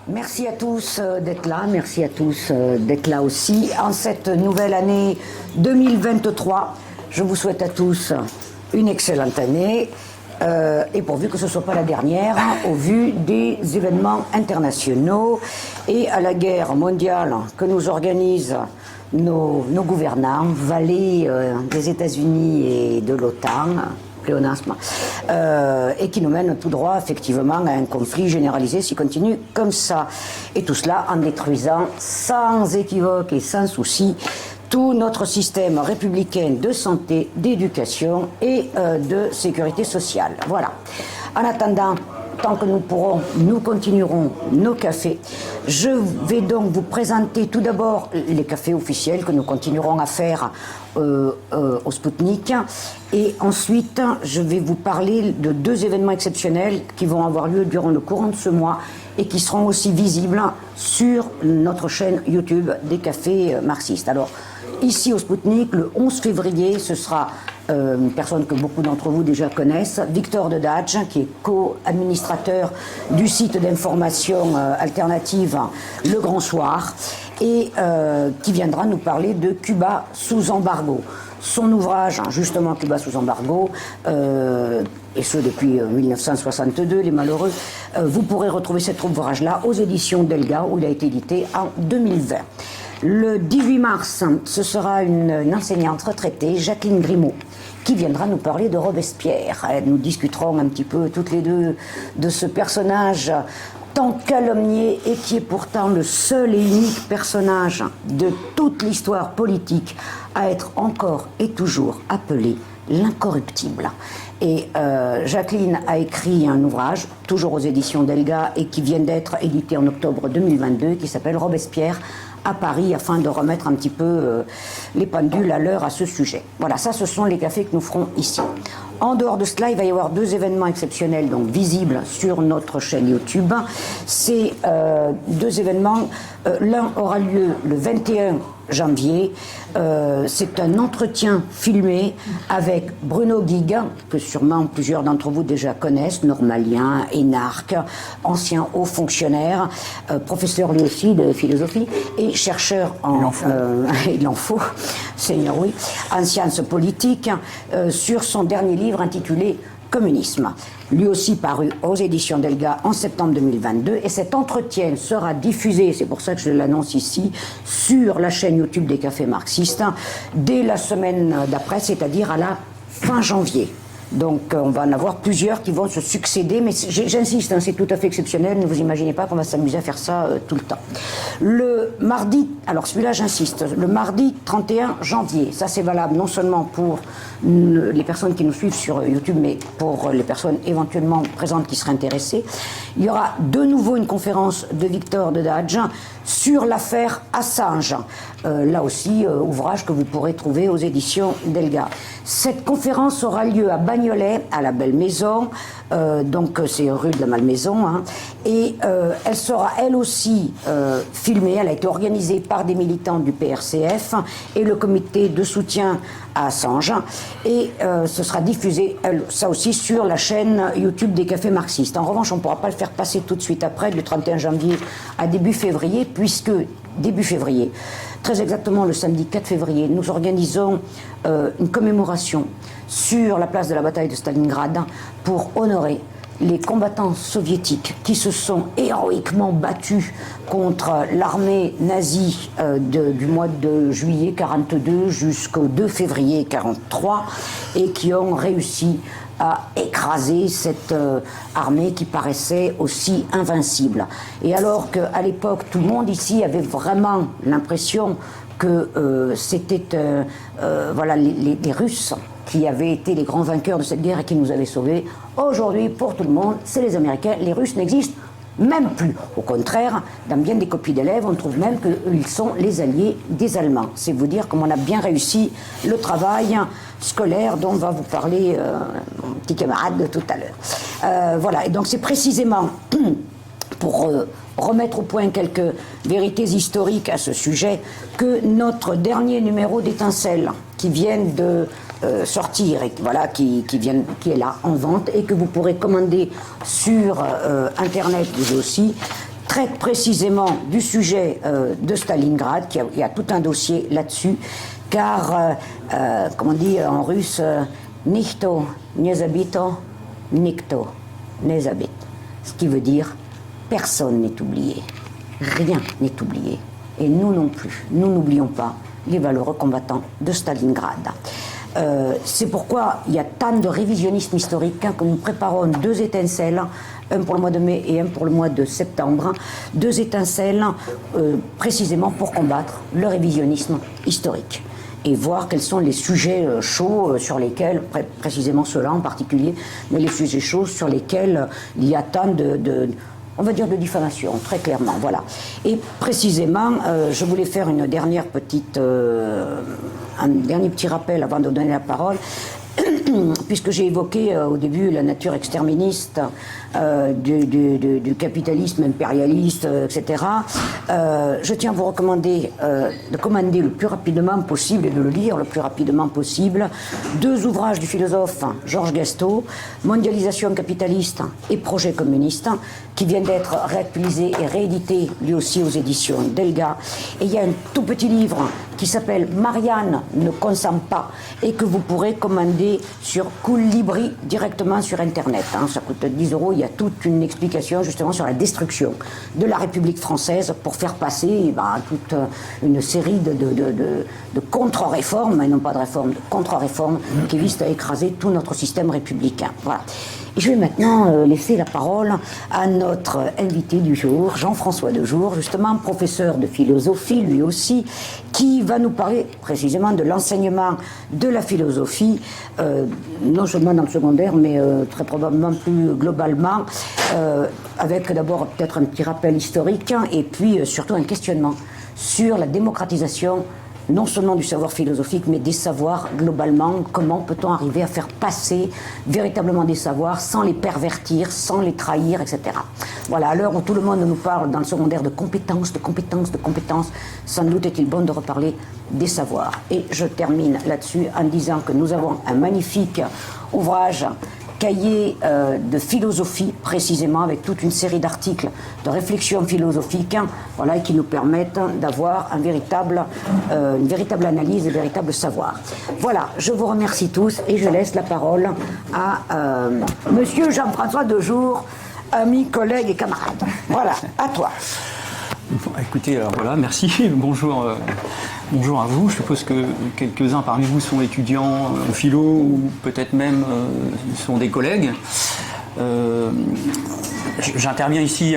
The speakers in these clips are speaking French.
Merci à tous d'être là, merci à tous d'être là aussi. En cette nouvelle année 2023, je vous souhaite à tous une excellente année et pourvu que ce ne soit pas la dernière, au vu des événements internationaux et à la guerre mondiale que nous organisent nos gouvernants, valets des États-Unis et de l'OTAN, pléonasme, et qui nous mène tout droit effectivement à un conflit généralisé s'il continue comme ça. Et tout cela en détruisant sans équivoque et sans souci tout notre système républicain de santé, d'éducation et de sécurité sociale. Voilà. En attendant, tant que nous pourrons, nous continuerons nos cafés. Je vais donc vous présenter tout d'abord les cafés officiels que nous continuerons à faire au Spoutnik. Et ensuite, je vais vous parler de deux événements exceptionnels qui vont avoir lieu durant le courant de ce mois et qui seront aussi visibles sur notre chaîne YouTube des cafés marxistes. Alors, ici au Spoutnik, le 11 février, ce sera une personne que beaucoup d'entre vous déjà connaissent, Victor Dedadj, qui est co-administrateur du site d'information alternative Le Grand Soir, et qui viendra nous parler de Cuba sous embargo. Son ouvrage, justement, Cuba sous embargo, et ce depuis 1962, les malheureux, vous pourrez retrouver cet ouvrage-là aux éditions Delga, où il a été édité en 2020. Le 18 mars, ce sera une enseignante retraitée, Jacqueline Grimaud, qui viendra nous parler de Robespierre. Nous discuterons un petit peu toutes les deux de ce personnage tant calomnié et qui est pourtant le seul et unique personnage de toute l'histoire politique à être encore et toujours appelé l'incorruptible. Et Jacqueline a écrit un ouvrage, toujours aux éditions Delga, et qui vient d'être édité en octobre 2022, qui s'appelle Robespierre à Paris, afin de remettre un petit peu les pendules à l'heure à ce sujet. Voilà, ça ce sont les cafés que nous ferons ici. En dehors de cela, il va y avoir deux événements exceptionnels, donc visibles sur notre chaîne YouTube. Ces deux événements, l'un aura lieu le 21 janvier. C'est un entretien filmé avec Bruno Guiguin, que sûrement plusieurs d'entre vous déjà connaissent, normalien, énarque, ancien haut fonctionnaire, professeur lui aussi de philosophie et chercheur en il en faut, Seigneur oui, en sciences politiques, sur son dernier livre intitulé Communisme, lui aussi paru aux éditions Delga en septembre 2022, et cet entretien sera diffusé, c'est pour ça que je l'annonce ici, sur la chaîne YouTube des cafés marxistes dès la semaine d'après, c'est-à-dire à la fin janvier. Donc on va en avoir plusieurs qui vont se succéder, mais j'insiste, hein, c'est tout à fait exceptionnel, ne vous imaginez pas qu'on va s'amuser à faire ça tout le temps. Le mardi, alors celui-là j'insiste, le mardi 31 janvier, ça c'est valable non seulement pour les personnes qui nous suivent sur YouTube, mais pour les personnes éventuellement présentes qui seraient intéressées, il y aura de nouveau une conférence de Victor Dedadj sur l'affaire Assange. Là aussi, ouvrage que vous pourrez trouver aux éditions Delga. Cette conférence aura lieu à Bagnolet, à la Belle Maison, donc c'est rue de la Malmaison, hein, et elle sera elle aussi filmée. Elle a été organisée par des militants du PRCF et le comité de soutien à Assange, et ce sera diffusé, ça aussi, sur la chaîne YouTube des cafés marxistes. En revanche, on ne pourra pas le faire passer tout de suite après, du 31 janvier à début février, puisque début février, très exactement le samedi 4 février, nous organisons une commémoration sur la place de la bataille de Stalingrad pour honorer les combattants soviétiques qui se sont héroïquement battus contre l'armée nazie du mois de juillet 42 jusqu'au 2 février 43 et qui ont réussi à écraser cette armée qui paraissait aussi invincible. Et alors qu'à l'époque, tout le monde ici avait vraiment l'impression que c'était voilà, les Russes qui avaient été les grands vainqueurs de cette guerre et qui nous avaient sauvés, aujourd'hui, pour tout le monde, c'est les Américains. Les Russes n'existent même plus. Au contraire, dans bien des copies d'élèves, on trouve même qu'ils sont les alliés des Allemands. C'est vous dire comment on a bien réussi le travail scolaire dont va vous parler mon petit camarade tout à l'heure. Voilà, et donc c'est précisément pour remettre au point quelques vérités historiques à ce sujet que notre dernier numéro d'Étincelle, qui vient de sortir et voilà, qui est là en vente et que vous pourrez commander sur Internet vous aussi, traite précisément du sujet de Stalingrad, il y a tout un dossier là-dessus, car, comme on dit en russe, Nikto nie zabito, nikto nie zabit. Ce qui veut dire personne n'est oublié, rien n'est oublié. Et nous non plus, nous n'oublions pas les valeureux combattants de Stalingrad. C'est pourquoi il y a tant de révisionnisme historique que nous préparons 2 étincelles, un pour le mois de mai et un pour le mois de septembre, 2 étincelles précisément pour combattre le révisionnisme historique et voir quels sont les sujets chauds sur lesquels, précisément ceux-là en particulier, mais les sujets chauds sur lesquels il y a tant on va dire de diffamation, très clairement, voilà. Et précisément, je voulais faire un dernier petit rappel avant de donner la parole, puisque j'ai évoqué au début la nature exterministe du capitalisme impérialiste, etc. Je tiens à vous recommander de commander le plus rapidement possible et de le lire le plus rapidement possible 2 ouvrages du philosophe Georges Gastaut, Mondialisation capitaliste et Projet communiste, qui viennent d'être réactualisés et réédités lui aussi aux éditions Delga. Et il y a un tout petit livre qui s'appelle Marianne ne consent pas et que vous pourrez commander sur Cool Libri directement sur Internet. Ça coûte 10 €. Il y a toute une explication justement sur la destruction de la République française pour faire passer toute une série de contre-réformes, et non pas de réformes, de contre-réformes qui visent à écraser tout notre système républicain. Voilà. Et je vais maintenant laisser la parole à notre invité du jour, Jean-François Dejour, justement professeur de philosophie, lui aussi, qui va nous parler précisément de l'enseignement de la philosophie, non seulement dans le secondaire, mais très probablement plus globalement, avec d'abord peut-être un petit rappel historique, et puis surtout un questionnement sur la démocratisation non seulement du savoir philosophique, mais des savoirs globalement. Comment peut-on arriver à faire passer véritablement des savoirs sans les pervertir, sans les trahir, etc. Voilà, à l'heure où tout le monde nous parle dans le secondaire de compétences, sans doute est-il bon de reparler des savoirs. Et je termine là-dessus en disant que nous avons un magnifique ouvrage, cahier de philosophie précisément, avec toute une série d'articles de réflexion philosophique, voilà, qui nous permettent d'avoir une véritable analyse et un véritable savoir. Voilà, je vous remercie tous et je laisse la parole à monsieur Jean-François Dejour, ami, collègue et camarade. Voilà, à toi. Bon, écoutez, alors voilà, merci, bonjour à vous. Je suppose que quelques-uns parmi vous sont étudiants en philo ou peut-être même sont des collègues. J'interviens ici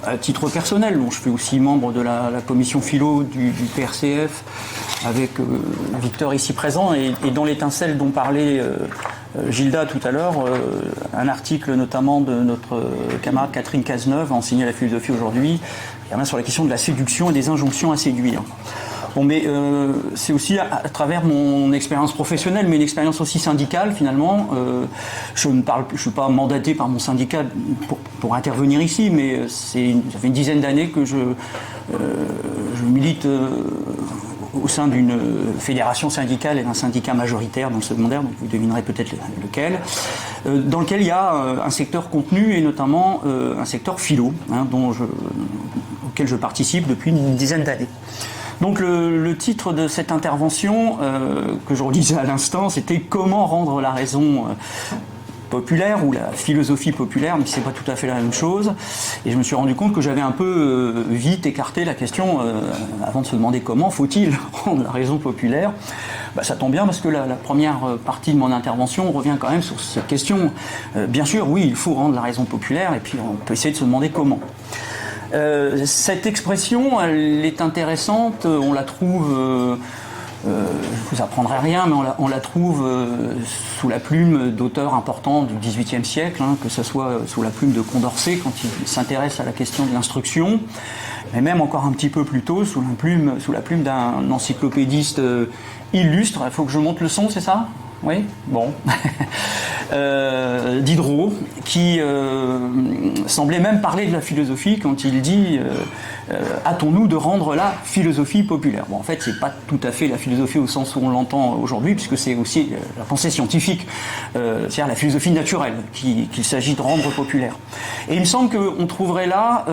à titre personnel. Bon, je suis aussi membre de la commission philo du PRCF avec Victor ici présent et dans l'étincelle dont parlait Gilda tout à l'heure, un article notamment de notre camarade Catherine Cazeneuve, enseignée la philosophie aujourd'hui, sur la question de la séduction et des injonctions à séduire. Bon, mais c'est aussi à travers mon expérience professionnelle, mais une expérience aussi syndicale finalement. Je ne suis pas mandaté par mon syndicat pour intervenir ici, mais ça fait une dizaine d'années que je milite au sein d'une fédération syndicale et d'un syndicat majoritaire dans le secondaire, donc vous devinerez peut-être lequel, dans lequel il y a un secteur contenu et notamment un secteur philo, auquel je participe depuis une dizaine d'années. Donc le titre de cette intervention que je relisais à l'instant, c'était « Comment rendre la raison populaire » ou la philosophie populaire, mais c'est pas tout à fait la même chose. Et je me suis rendu compte que j'avais un peu vite écarté la question avant de se demander comment faut-il rendre la raison populaire. Ça tombe bien parce que la première partie de mon intervention revient quand même sur cette question. Bien sûr, oui, il faut rendre la raison populaire et puis on peut essayer de se demander comment. Cette expression, elle est intéressante, on la trouve, je ne vous apprendrai rien, mais on la trouve sous la plume d'auteurs importants du XVIIIe siècle, que ce soit sous la plume de Condorcet quand il s'intéresse à la question de l'instruction, mais même encore un petit peu plus tôt sous la plume d'un encyclopédiste illustre. Il faut que je monte le son, c'est ça ? Oui ? Bon. Diderot, qui semblait même parler de la philosophie quand il dit hâtons-nous de rendre la philosophie populaire. Bon, en fait, c'est pas tout à fait la philosophie au sens où on l'entend aujourd'hui, puisque c'est aussi la pensée scientifique, c'est-à-dire la philosophie naturelle, qu'il s'agit de rendre populaire. Et il me semble qu'on trouverait là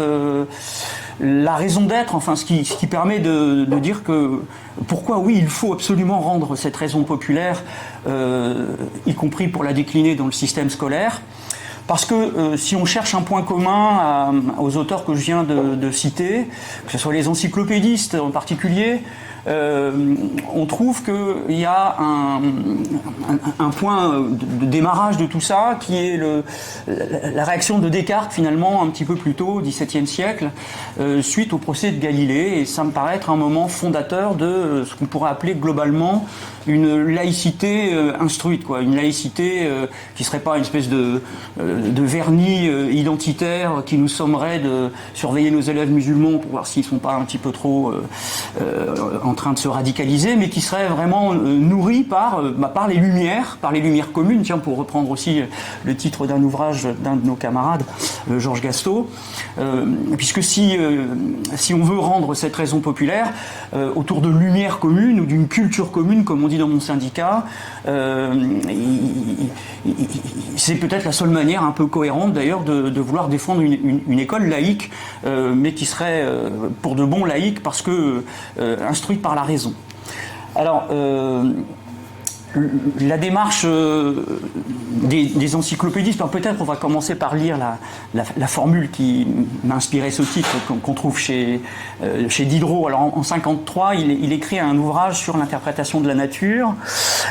la raison d'être, enfin ce qui permet de dire que pourquoi oui, il faut absolument rendre cette raison populaire, y compris pour la décliner dans le système scolaire. Parce que si on cherche un point commun aux auteurs que je viens de citer, que ce soit les encyclopédistes en particulier, on trouve qu'il y a un point de démarrage de tout ça qui est la réaction de Descartes finalement un petit peu plus tôt, au XVIIe siècle, suite au procès de Galilée, et ça me paraît être un moment fondateur de ce qu'on pourrait appeler globalement une laïcité instruite, quoi, une laïcité qui serait pas une espèce de vernis identitaire qui nous sommerait de surveiller nos élèves musulmans pour voir s'ils sont pas un petit peu trop en train de se radicaliser, mais qui serait vraiment nourri par les lumières communes. Tiens, pour reprendre aussi le titre d'un ouvrage d'un de nos camarades, Georges Gastaud, puisque si on veut rendre cette raison populaire autour de lumières communes ou d'une culture commune, comme on dit dans mon syndicat, c'est peut-être la seule manière un peu cohérente d'ailleurs de vouloir défendre une école laïque, mais qui serait pour de bons laïcs parce que instruite par la raison. Alors, la démarche des encyclopédistes, peut-être on va commencer par lire la formule qui m'a inspiré ce titre qu'on trouve chez Diderot. Alors en 1953, il écrit un ouvrage sur l'interprétation de la nature.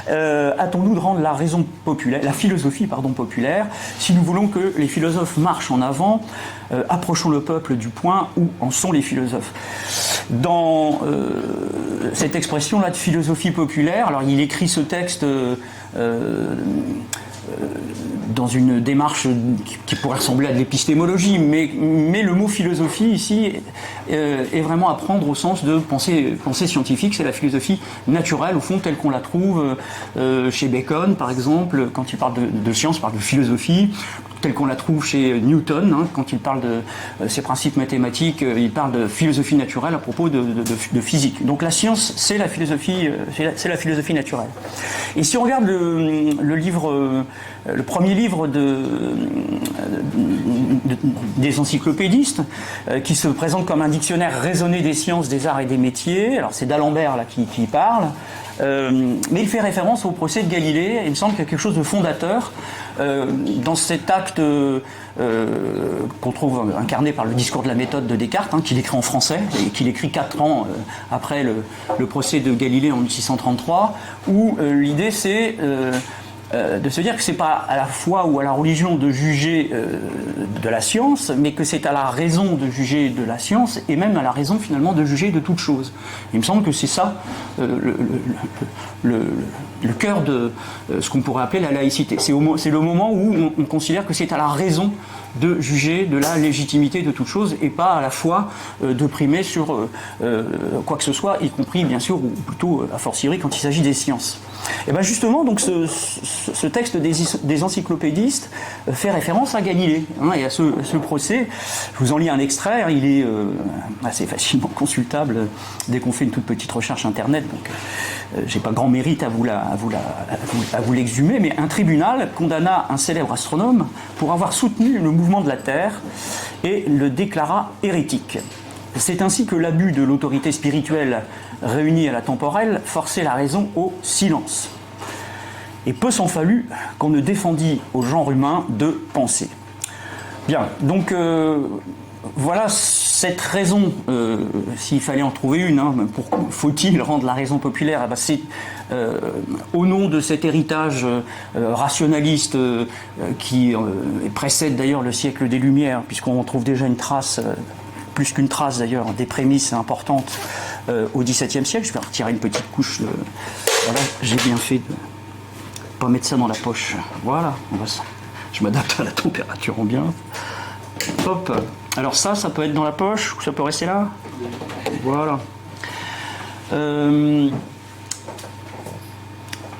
Hâtons-nous de rendre la raison populaire, la philosophie populaire, si nous voulons que les philosophes marchent en avant, approchons le peuple du point où en sont les philosophes. Dans cette expression-là de philosophie populaire, alors il écrit ce texte dans une démarche qui pourrait ressembler à de l'épistémologie, mais le mot philosophie ici est vraiment à prendre au sens de pensée scientifique. C'est la philosophie naturelle, au fond, telle qu'on la trouve chez Bacon, par exemple, quand il parle de science, il parle de philosophie, telle qu'on la trouve chez Newton, quand il parle de ses principes mathématiques, il parle de philosophie naturelle à propos de physique. Donc la science, c'est la philosophie naturelle. Et si on regarde le livre, le premier livre des encyclopédistes, qui se présente comme un dictionnaire raisonné des sciences, des arts et des métiers, alors c'est d'Alembert là qui parle, mais il fait référence au procès de Galilée, et il me semble qu'il y a quelque chose de fondateur dans cet acte qu'on trouve incarné par le discours de la méthode de Descartes, qu'il écrit en français, et qu'il écrit 4 ans après le procès de Galilée en 1633, où l'idée c'est de se dire que c'est pas à la foi ou à la religion de juger de la science, mais que c'est à la raison de juger de la science, et même à la raison finalement de juger de toute chose. Il me semble que c'est ça le cœur de ce qu'on pourrait appeler la laïcité. C'est le moment où on considère que c'est à la raison de juger de la légitimité de toute chose, et pas à la foi de primer sur quoi que ce soit, y compris bien sûr, ou plutôt a fortiori quand il s'agit des sciences. Et bien justement, donc ce texte des encyclopédistes fait référence à Galilée, et à ce procès. Je vous en lis un extrait, il est assez facilement consultable dès qu'on fait une toute petite recherche internet, donc j'ai pas grand mérite à vous l'exhumer, mais un tribunal condamna un célèbre astronome pour avoir soutenu le mouvement de la Terre et le déclara hérétique. C'est ainsi que l'abus de l'autorité spirituelle réunie à la temporelle forçait la raison au silence. Et peu s'en fallut qu'on ne défendît au genre humain de penser. Bien, donc voilà cette raison, s'il fallait en trouver une, faut-il rendre la raison populaire, c'est au nom de cet héritage rationaliste qui précède d'ailleurs le siècle des Lumières, puisqu'on trouve déjà une trace, plus qu'une trace d'ailleurs, des prémices importantes au XVIIe siècle. Je vais retirer une petite couche. Voilà, j'ai bien fait de ne pas mettre ça dans la poche. Voilà, je m'adapte à la température ambiante. Hop. Alors ça peut être dans la poche ou ça peut rester là. Voilà.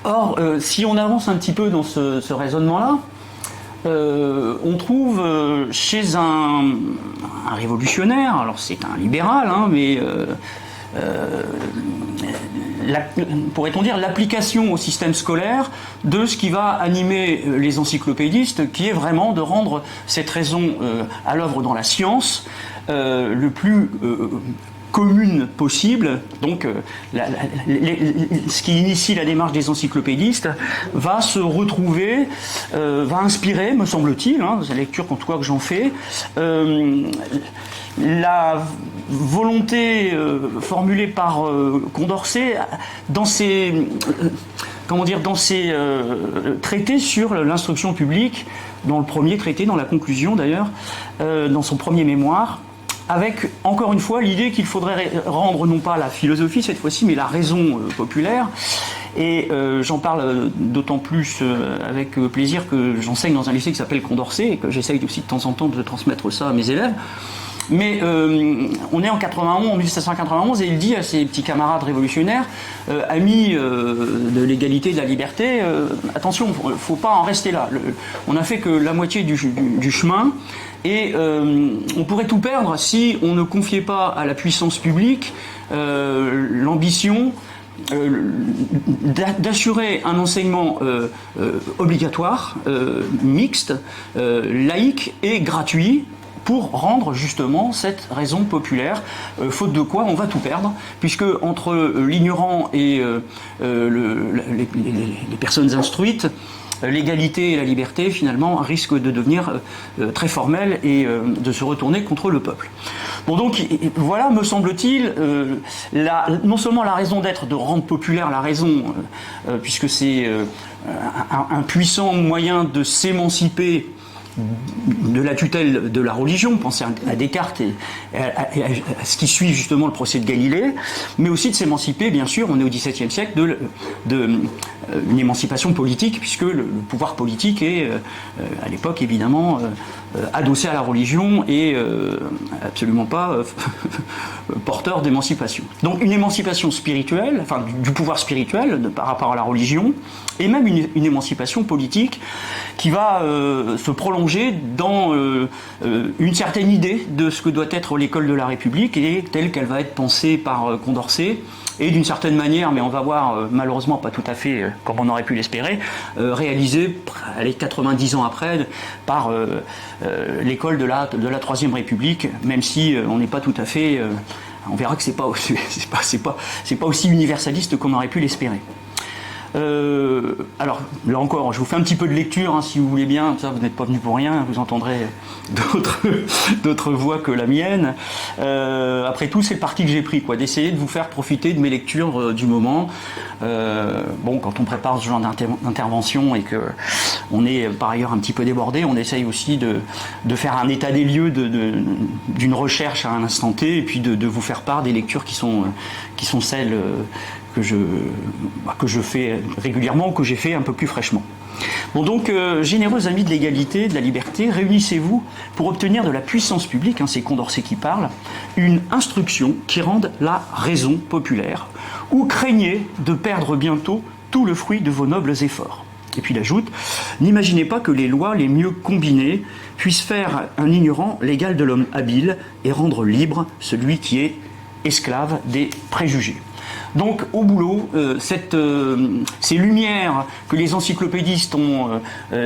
Or, si on avance un petit peu dans ce raisonnement-là, on trouve chez un révolutionnaire, alors c'est un libéral, hein, mais pourrait-on dire l'application au système scolaire de ce qui va animer les encyclopédistes, qui est vraiment de rendre cette raison à l'œuvre dans la science le plus commune possible. Donc ce qui initie la démarche des encyclopédistes va se retrouver, va inspirer, me semble-t-il, hein, c'est la lecture en tout cas que j'en fais, la volonté formulée par Condorcet dans ses traités sur l'instruction publique, dans le premier traité, dans la conclusion d'ailleurs, dans son premier mémoire, avec encore une fois l'idée qu'il faudrait rendre non pas la philosophie cette fois-ci, mais la raison populaire. Et j'en parle d'autant plus avec plaisir que j'enseigne dans un lycée qui s'appelle Condorcet et que j'essaye aussi de temps en temps de transmettre ça à mes élèves. Mais on est en 1791 et il dit à ses petits camarades révolutionnaires, amis de l'égalité et de la liberté, attention, il ne faut pas en rester là. On n'a fait que la moitié du chemin et on pourrait tout perdre si on ne confiait pas à la puissance publique l'ambition d'assurer un enseignement obligatoire, mixte, laïque et gratuit, pour rendre justement cette raison populaire, faute de quoi on va tout perdre, puisque entre l'ignorant et les personnes instruites, l'égalité et la liberté finalement risquent de devenir très formelles et de se retourner contre le peuple. Bon, donc voilà, me semble-t-il, non seulement la raison d'être de rendre populaire la raison, puisque c'est un puissant moyen de s'émanciper de la tutelle de la religion, pensez à Descartes et à ce qui suit justement le procès de Galilée, mais aussi de s'émanciper, bien sûr, on est au XVIIe siècle, une émancipation politique, puisque le pouvoir politique est, à l'époque, évidemment, adossé à la religion et absolument pas porteur d'émancipation. Donc une émancipation spirituelle, enfin du pouvoir spirituel par rapport à la religion, et même une émancipation politique qui va se prolonger dans une certaine idée de ce que doit être l'école de la République et telle qu'elle va être pensée par Condorcet, et d'une certaine manière, mais on va voir malheureusement pas tout à fait comme on aurait pu l'espérer, réalisée 90 ans après par l'école de la Troisième République, même si on n'est pas tout à fait, on verra que c'est pas aussi universaliste qu'on aurait pu l'espérer. Alors, là encore, je vous fais un petit peu de lecture, hein, si vous voulez bien, ça, vous n'êtes pas venu pour rien, vous entendrez d'autres voix que la mienne. Après tout, c'est le parti que j'ai pris, quoi, d'essayer de vous faire profiter de mes lectures du moment. Bon, quand on prépare ce genre d'intervention et que on est par ailleurs un petit peu débordé, on essaye aussi de faire un état des lieux d'une recherche à un instant T, et puis de vous faire part des lectures qui sont celles que je fais régulièrement, que j'ai fait un peu plus fraîchement. Bon, donc, généreux amis de l'égalité, de la liberté, réunissez-vous pour obtenir de la puissance publique, hein, c'est Condorcet qui parle, une instruction qui rende la raison populaire, ou craignez de perdre bientôt tout le fruit de vos nobles efforts. Et puis il ajoute, n'imaginez pas que les lois les mieux combinées puissent faire un ignorant l'égal de l'homme habile et rendre libre celui qui est esclave des préjugés. Donc, au boulot, ces lumières que les encyclopédistes ont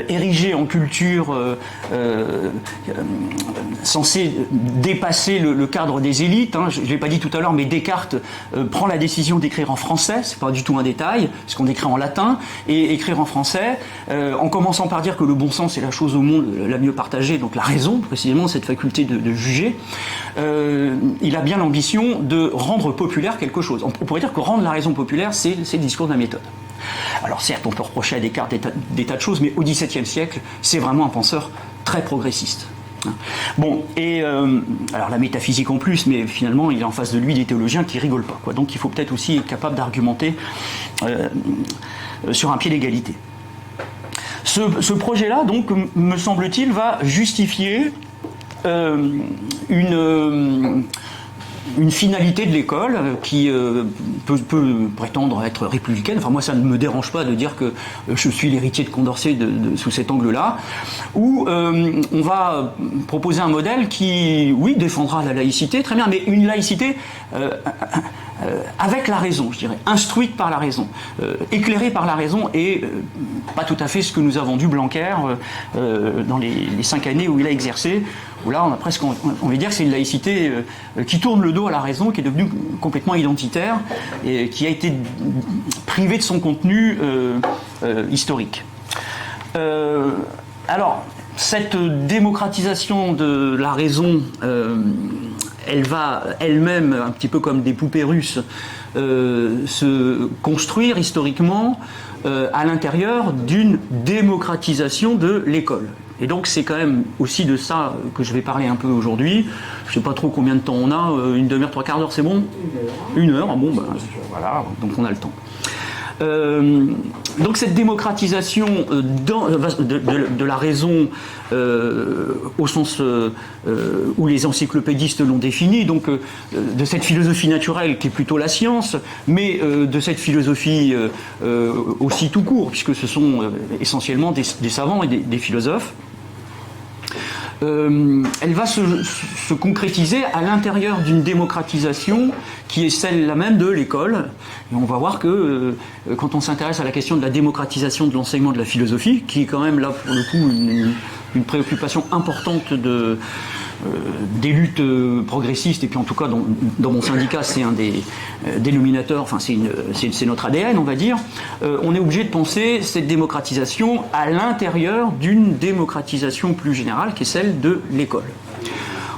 érigées en culture censée dépasser le cadre des élites, hein, je ne l'ai pas dit tout à l'heure, mais Descartes prend la décision d'écrire en français, c'est pas du tout un détail, parce qu'on écrit en latin, et écrire en français, en commençant par dire que le bon sens est la chose au monde la mieux partagée, donc la raison, précisément, cette faculté de juger, il a bien l'ambition de rendre populaire quelque chose. On pourrait dire que rendre la raison populaire, c'est le discours de la méthode. Alors certes, on peut reprocher à Descartes des tas de choses, mais au XVIIe siècle, c'est vraiment un penseur très progressiste. Bon, et alors la métaphysique en plus, mais finalement, il est en face de lui des théologiens qui rigolent pas, quoi. Donc il faut peut-être aussi être capable d'argumenter sur un pied d'égalité. Ce projet-là, donc, me semble-t-il, va justifier une finalité de l'école qui peut prétendre être républicaine. Enfin, moi, ça ne me dérange pas de dire que je suis l'héritier de Condorcet sous cet angle-là, où on va proposer un modèle qui, oui, défendra la laïcité, très bien, mais une laïcité avec la raison, je dirais, instruite par la raison, éclairée par la raison, et pas tout à fait ce que nous a vendu Blanquer dans les 5 années où il a exercé, où là on a presque envie de dire que c'est une laïcité qui tourne le dos à la raison, qui est devenue complètement identitaire et qui a été privée de son contenu historique. Alors, cette démocratisation de la raison, elle va elle-même, un petit peu comme des poupées russes, se construire historiquement à l'intérieur d'une démocratisation de l'école. Et donc c'est quand même aussi de ça que je vais parler un peu aujourd'hui. Je ne sais pas trop combien de temps on a, une demi-heure, 3/4 d'heure, c'est bon ? 1 heure, bon ben voilà, donc on a le temps. Donc cette démocratisation de la raison au sens où les encyclopédistes l'ont définie, donc de cette philosophie naturelle qui est plutôt la science, mais de cette philosophie aussi tout court, puisque ce sont essentiellement des savants et des philosophes. Elle va se concrétiser à l'intérieur d'une démocratisation qui est celle-là même de l'école. Et on va voir que quand on s'intéresse à la question de la démocratisation de l'enseignement de la philosophie, qui est quand même là pour le coup une préoccupation importante des luttes progressistes, et puis en tout cas dans mon syndicat c'est un des dénominateurs, enfin c'est notre ADN on va dire, on est obligé de penser cette démocratisation à l'intérieur d'une démocratisation plus générale qui est celle de l'école.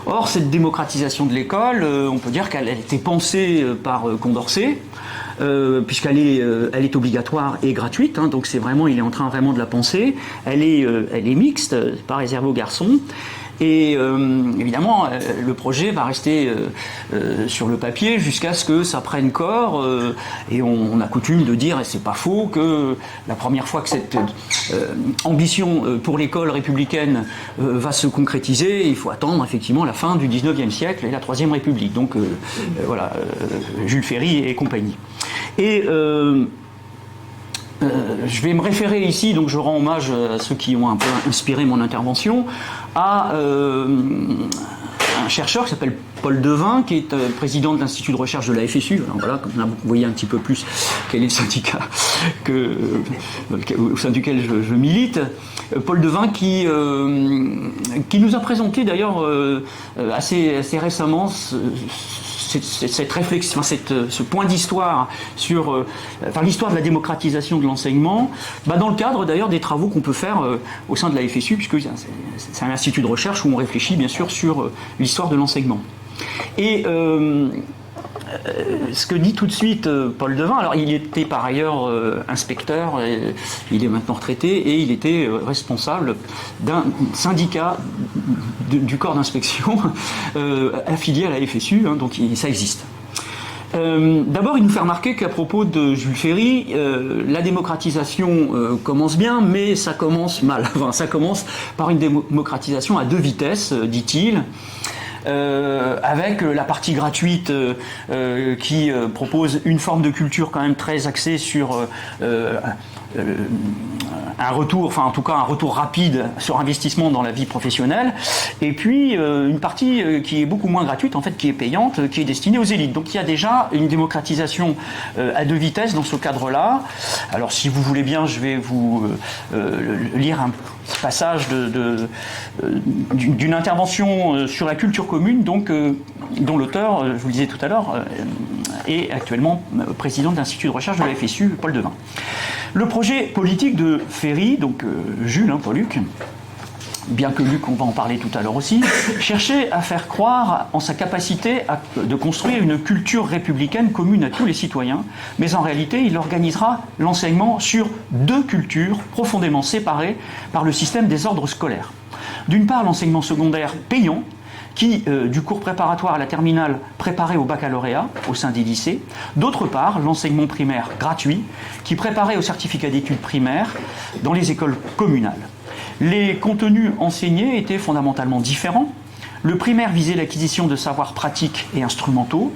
Or cette démocratisation de l'école, on peut dire qu'elle a été pensée par Condorcet, puisqu'elle est obligatoire et gratuite, hein, donc il est en train vraiment de la penser. Elle est mixte, pas réservée aux garçons. Et évidemment, le projet va rester sur le papier jusqu'à ce que ça prenne corps. Et on a coutume de dire, et c'est pas faux, que la première fois que cette ambition pour l'école républicaine va se concrétiser, il faut attendre effectivement la fin du 19e siècle et la Troisième République. Donc voilà, Jules Ferry et compagnie. Et je vais me référer ici, donc je rends hommage à ceux qui ont un peu inspiré mon intervention, à un chercheur qui s'appelle Paul Devin, qui est président de l'Institut de recherche de la FSU. Alors voilà, comme là, vous voyez un petit peu plus quel est le syndicat au sein duquel je milite. Paul Devin qui nous a présenté d'ailleurs assez récemment cette réflexion, ce point d'histoire sur l'histoire de la démocratisation de l'enseignement, dans le cadre d'ailleurs des travaux qu'on peut faire au sein de la FSU, puisque c'est un institut de recherche où on réfléchit bien sûr sur l'histoire de l'enseignement. Et ce que dit tout de suite Paul Devin, alors il était par ailleurs inspecteur, il est maintenant retraité, et il était responsable d'un syndicat du corps d'inspection affilié à la FSU, hein, donc ça existe. D'abord, il nous fait remarquer qu'à propos de Jules Ferry, la démocratisation commence bien, mais ça commence mal. Enfin, ça commence par une démocratisation à 2 vitesses, dit-il. Avec la partie gratuite qui propose une forme de culture quand même très axée sur un retour, enfin en tout cas un retour rapide sur investissement dans la vie professionnelle, et puis une partie qui est beaucoup moins gratuite, en fait qui est payante, qui est destinée aux élites. Donc il y a déjà une démocratisation à 2 vitesses dans ce cadre-là. Alors si vous voulez bien, je vais vous lire un passage d'une intervention sur la culture commune, donc, dont l'auteur, je vous le disais tout à l'heure, est actuellement président de l'Institut de recherche de la FSU, Paul Devin. Le projet politique de Ferry, donc Jules, pas Luc, bien que Luc, on va en parler tout à l'heure aussi, cherchait à faire croire en sa capacité de construire une culture républicaine commune à tous les citoyens, mais en réalité, il organisera l'enseignement sur 2 cultures profondément séparées par le système des ordres scolaires. D'une part, l'enseignement secondaire payant, qui, du cours préparatoire à la terminale, préparait au baccalauréat au sein des lycées. D'autre part, l'enseignement primaire gratuit, qui préparait au certificat d'études primaires dans les écoles communales. Les contenus enseignés étaient fondamentalement différents. Le primaire visait l'acquisition de savoirs pratiques et instrumentaux.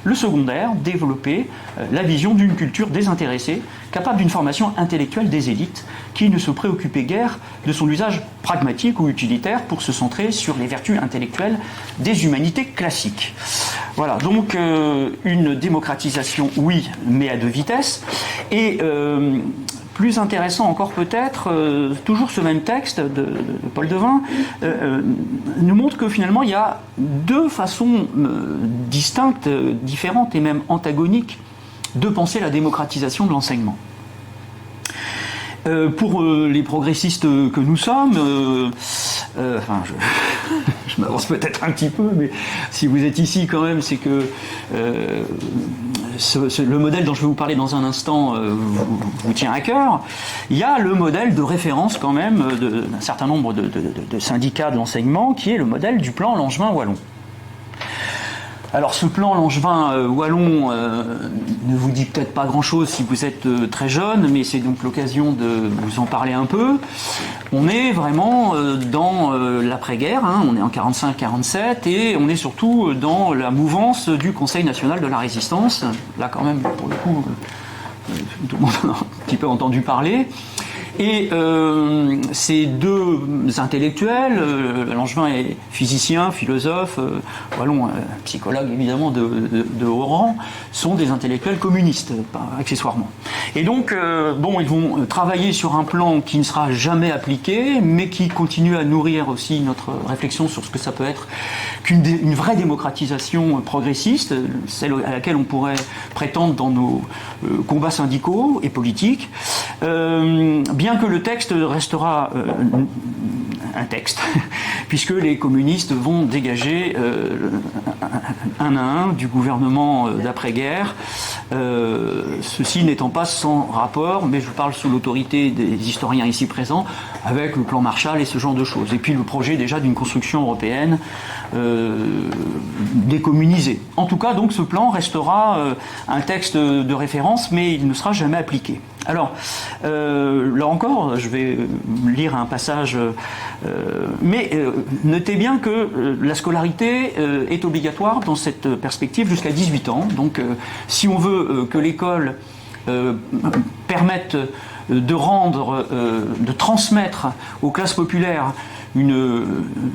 Le secondaire développait la vision d'une culture désintéressée, capable d'une formation intellectuelle des élites, qui ne se préoccupait guère de son usage pragmatique ou utilitaire pour se centrer sur les vertus intellectuelles des humanités classiques. Voilà, donc une démocratisation, oui, mais à deux vitesses. Et plus intéressant encore peut-être, toujours ce même texte de Paul Devin nous montre que finalement il y a deux façons distinctes, différentes et même antagoniques de penser la démocratisation de l'enseignement. Pour les progressistes que nous sommes, je m'avance peut-être un petit peu, mais si vous êtes ici quand même, c'est que le modèle dont je vais vous parler dans un instant vous tient à cœur. Il y a le modèle de référence quand même d'un certain nombre de syndicats de l'enseignement, qui est le modèle du plan Langevin-Wallon. Alors ce plan Langevin-Wallon ne vous dit peut-être pas grand-chose si vous êtes très jeune, mais c'est donc l'occasion de vous en parler un peu. On est vraiment dans l'après-guerre, hein, on est en 45-47, et on est surtout dans la mouvance du Conseil national de la résistance. Là quand même, pour le coup, tout le monde en a un petit peu entendu parler. Et ces deux intellectuels, Langevin est physicien, philosophe, Wallon, psychologue évidemment de haut rang, sont des intellectuels communistes, pas accessoirement. Et donc, ils vont travailler sur un plan qui ne sera jamais appliqué, mais qui continue à nourrir aussi notre réflexion sur ce que ça peut être qu'une vraie démocratisation progressiste, celle à laquelle on pourrait prétendre dans nos combats syndicaux et politiques. Bien que le texte restera un texte, puisque les communistes vont dégager un à un du gouvernement d'après-guerre, ceci n'étant pas sans rapport, mais je parle sous l'autorité des historiens ici présents, avec le plan Marshall et ce genre de choses. Et puis le projet déjà d'une construction européenne décommunisée. En tout cas, donc ce plan restera un texte de référence, mais il ne sera jamais appliqué. Alors, là encore, je vais lire un passage, mais notez bien que la scolarité est obligatoire dans cette perspective jusqu'à 18 ans. Donc, si on veut que l'école permette de transmettre aux classes populaires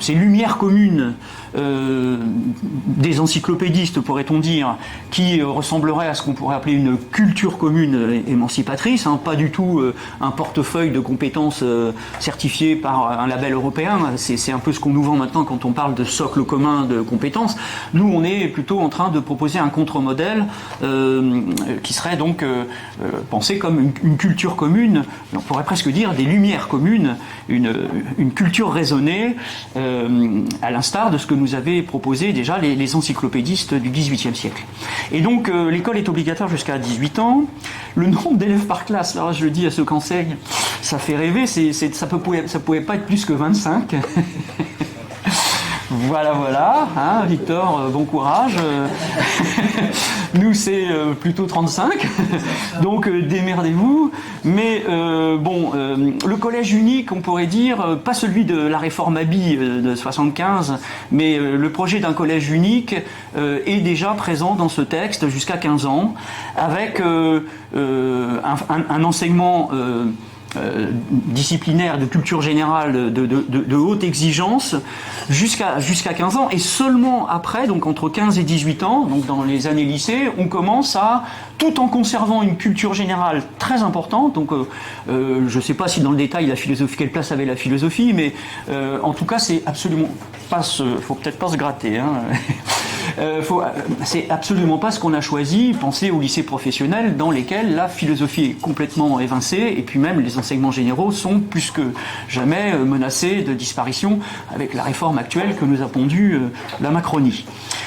ces lumières communes des encyclopédistes, pourrait-on dire, qui ressembleraient à ce qu'on pourrait appeler une culture commune émancipatrice, hein, pas du tout un portefeuille de compétences certifié par un label européen. C'est un peu ce qu'on nous vend maintenant quand on parle de socle commun de compétences. Nous, on est plutôt en train de proposer un contre-modèle qui serait donc pensé comme une culture commune, on pourrait presque dire des lumières communes, une culture raisonnée, à l'instar de ce que nous avaient proposé déjà les encyclopédistes du XVIIIe siècle. Et donc l'école est obligatoire jusqu'à 18 ans. Le nombre d'élèves par classe, là je le dis à ceux qui enseignent, ça fait rêver, ça pouvait pas être plus que 25. Voilà, hein, Victor, bon courage. Nous, c'est plutôt 35, donc démerdez-vous. Mais le collège unique, on pourrait dire, pas celui de la réforme Abi de 75, mais le projet d'un collège unique est déjà présent dans ce texte jusqu'à 15 ans, avec un enseignement disciplinaire de culture générale de haute exigence jusqu'à 15 ans, et seulement après, donc entre 15 et 18 ans, donc dans les années lycée, on commence à, tout en conservant une culture générale très importante, donc je ne sais pas si dans le détail la philosophie, quelle place avait la philosophie, mais en tout cas c'est absolument pas faut peut-être pas se gratter, hein. C'est absolument pas ce qu'on a choisi. Pensez aux lycées professionnels dans lesquels la philosophie est complètement évincée, et puis même les enseignements généraux sont plus que jamais menacés de disparition avec la réforme actuelle que nous a pondue la Macronie.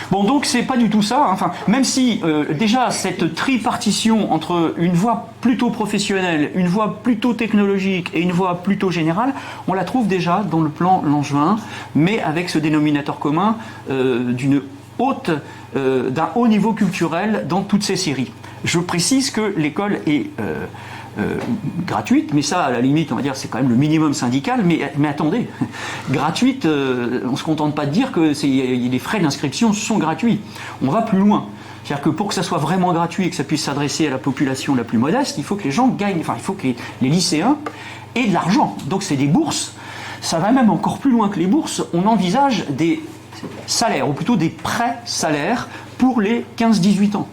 Bon, donc c'est pas du tout ça, hein. Enfin, même si déjà cette tripartition entre une voie plutôt professionnelle, une voie plutôt technologique et une voie plutôt générale, on la trouve déjà dans le plan Langevin, mais avec ce dénominateur commun d'un haut niveau culturel dans toutes ces séries. Je précise que l'école est gratuite, mais ça, à la limite, on va dire, c'est quand même le minimum syndical, mais attendez, gratuite, on ne se contente pas de dire que les frais d'inscription sont gratuits. On va plus loin. C'est-à-dire que pour que ça soit vraiment gratuit et que ça puisse s'adresser à la population la plus modeste, il faut que les gens gagnent, enfin, il faut que les lycéens aient de l'argent. Donc c'est des bourses. Ça va même encore plus loin que les bourses. On envisage des salaires, ou plutôt des pré-salaires pour les 15-18 ans.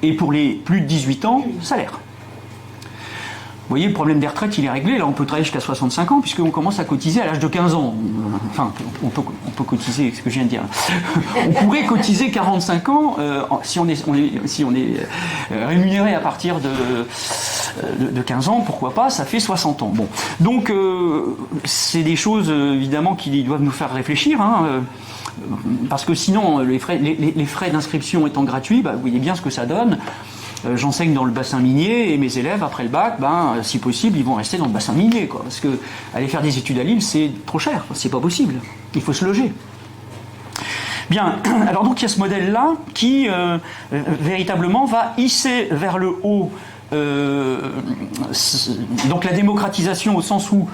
Et pour les plus de 18 ans, salaire. Vous voyez, le problème des retraites, il est réglé. Là, on peut travailler jusqu'à 65 ans, puisqu'on commence à cotiser à l'âge de 15 ans. Enfin, on peut cotiser, ce que je viens de dire. On pourrait cotiser 45 ans si on est rémunéré à partir de 15 ans, pourquoi pas, ça fait 60 ans. Bon. Donc, c'est des choses, évidemment, qui doivent nous faire réfléchir, hein, parce que sinon, les frais d'inscription étant gratuits, vous voyez bien ce que ça donne. J'enseigne dans le bassin minier et mes élèves, après le bac, si possible, ils vont rester dans le bassin minier, quoi, parce que aller faire des études à Lille, c'est trop cher, c'est pas possible. Il faut se loger. Bien, alors donc il y a ce modèle-là qui véritablement va hisser vers le haut donc la démocratisation au sens où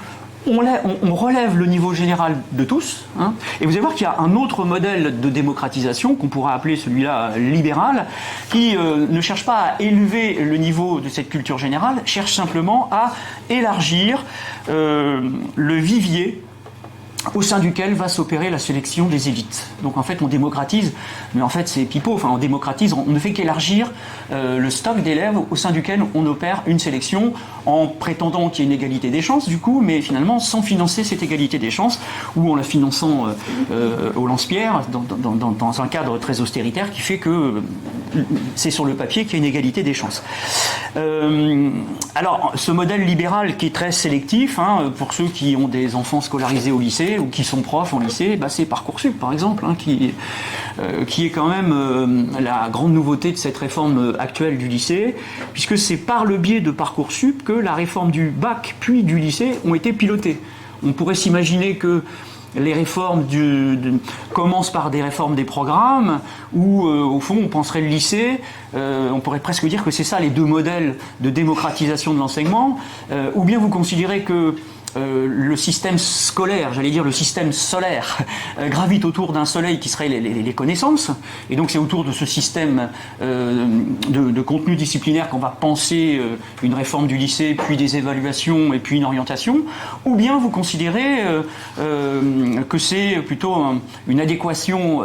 on relève le niveau général de tous, hein, et vous allez voir qu'il y a un autre modèle de démocratisation qu'on pourra appeler celui-là libéral, qui ne cherche pas à élever le niveau de cette culture générale, cherche simplement à élargir le vivier au sein duquel va s'opérer la sélection des élites. Donc en fait on démocratise, mais en fait c'est pipeau, on démocratise, on ne fait qu'élargir le stock d'élèves au sein duquel on opère une sélection en prétendant qu'il y a une égalité des chances du coup, mais finalement sans financer cette égalité des chances, ou en la finançant au lance-pierre dans un cadre très austéritaire qui fait que c'est sur le papier qu'il y a une égalité des chances. Alors ce modèle libéral qui est très sélectif, hein, pour ceux qui ont des enfants scolarisés au lycée, ou qui sont profs en lycée, c'est Parcoursup par exemple, hein, qui est quand même la grande nouveauté de cette réforme actuelle du lycée, puisque c'est par le biais de Parcoursup que la réforme du bac puis du lycée ont été pilotées. On pourrait s'imaginer que les réformes commencent par des réformes des programmes, où au fond on penserait le lycée, on pourrait presque dire que c'est ça les deux modèles de démocratisation de l'enseignement, ou bien vous considérez que le système scolaire, j'allais dire le système solaire, gravite autour d'un soleil qui serait les connaissances, et donc c'est autour de ce système de contenu disciplinaire qu'on va penser une réforme du lycée, puis des évaluations et puis une orientation, ou bien vous considérez que c'est plutôt une adéquation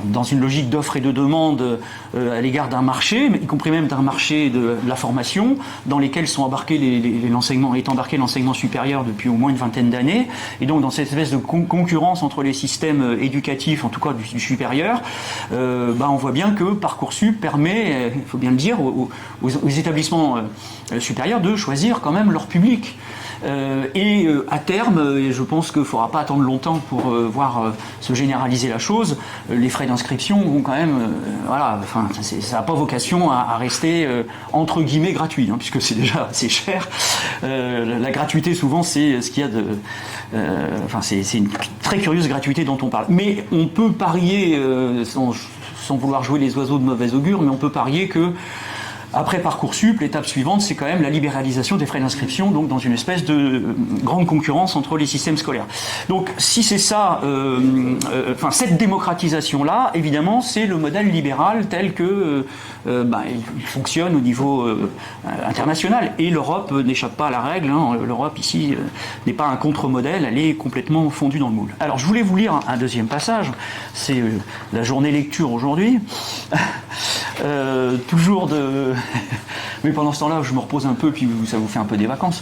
dans une logique d'offre et de demande à l'égard d'un marché, y compris même d'un marché de la formation, dans lesquels sont embarqués est embarqué l'enseignement supérieur depuis au moins une vingtaine d'années, et donc dans cette espèce de concurrence entre les systèmes éducatifs, en tout cas du supérieur, on voit bien que Parcoursup permet, il faut bien le dire, aux établissements supérieurs de choisir quand même leur public. Et à terme, et je pense qu'il ne faudra pas attendre longtemps pour voir se généraliser la chose, les frais d'inscription vont quand même, ça n'a pas vocation à rester entre guillemets gratuit, hein, puisque c'est déjà assez cher. La gratuité, souvent, c'est ce qu'il y a de, c'est une très curieuse gratuité dont on parle. Mais on peut parier, sans vouloir jouer les oiseaux de mauvais augure, mais on peut parier que après Parcoursup, l'étape suivante, c'est quand même la libéralisation des frais d'inscription, donc dans une espèce de grande concurrence entre les systèmes scolaires. Donc si c'est ça, cette démocratisation-là, évidemment, c'est le modèle libéral tel que il fonctionne au niveau international. Et l'Europe n'échappe pas à la règle, hein. L'Europe ici n'est pas un contre-modèle, elle est complètement fondue dans le moule. Alors je voulais vous lire un deuxième passage, c'est la journée lecture aujourd'hui. Toujours de... Mais pendant ce temps-là, je me repose un peu, puis ça vous fait un peu des vacances.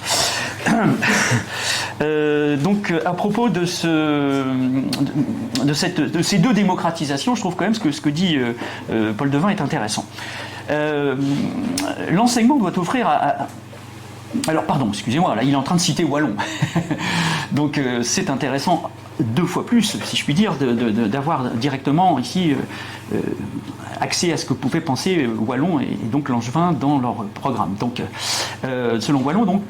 Donc, à propos de ces deux démocratisations, je trouve quand même ce que dit Paul Devin est intéressant. L'enseignement doit offrir Alors, pardon, excusez-moi, là, il est en train de citer Wallon. Donc, c'est intéressant deux fois plus, si je puis dire, d'avoir directement ici accès à ce que pouvaient penser Wallon et donc Langevin dans leur programme. Donc, selon Wallon, donc,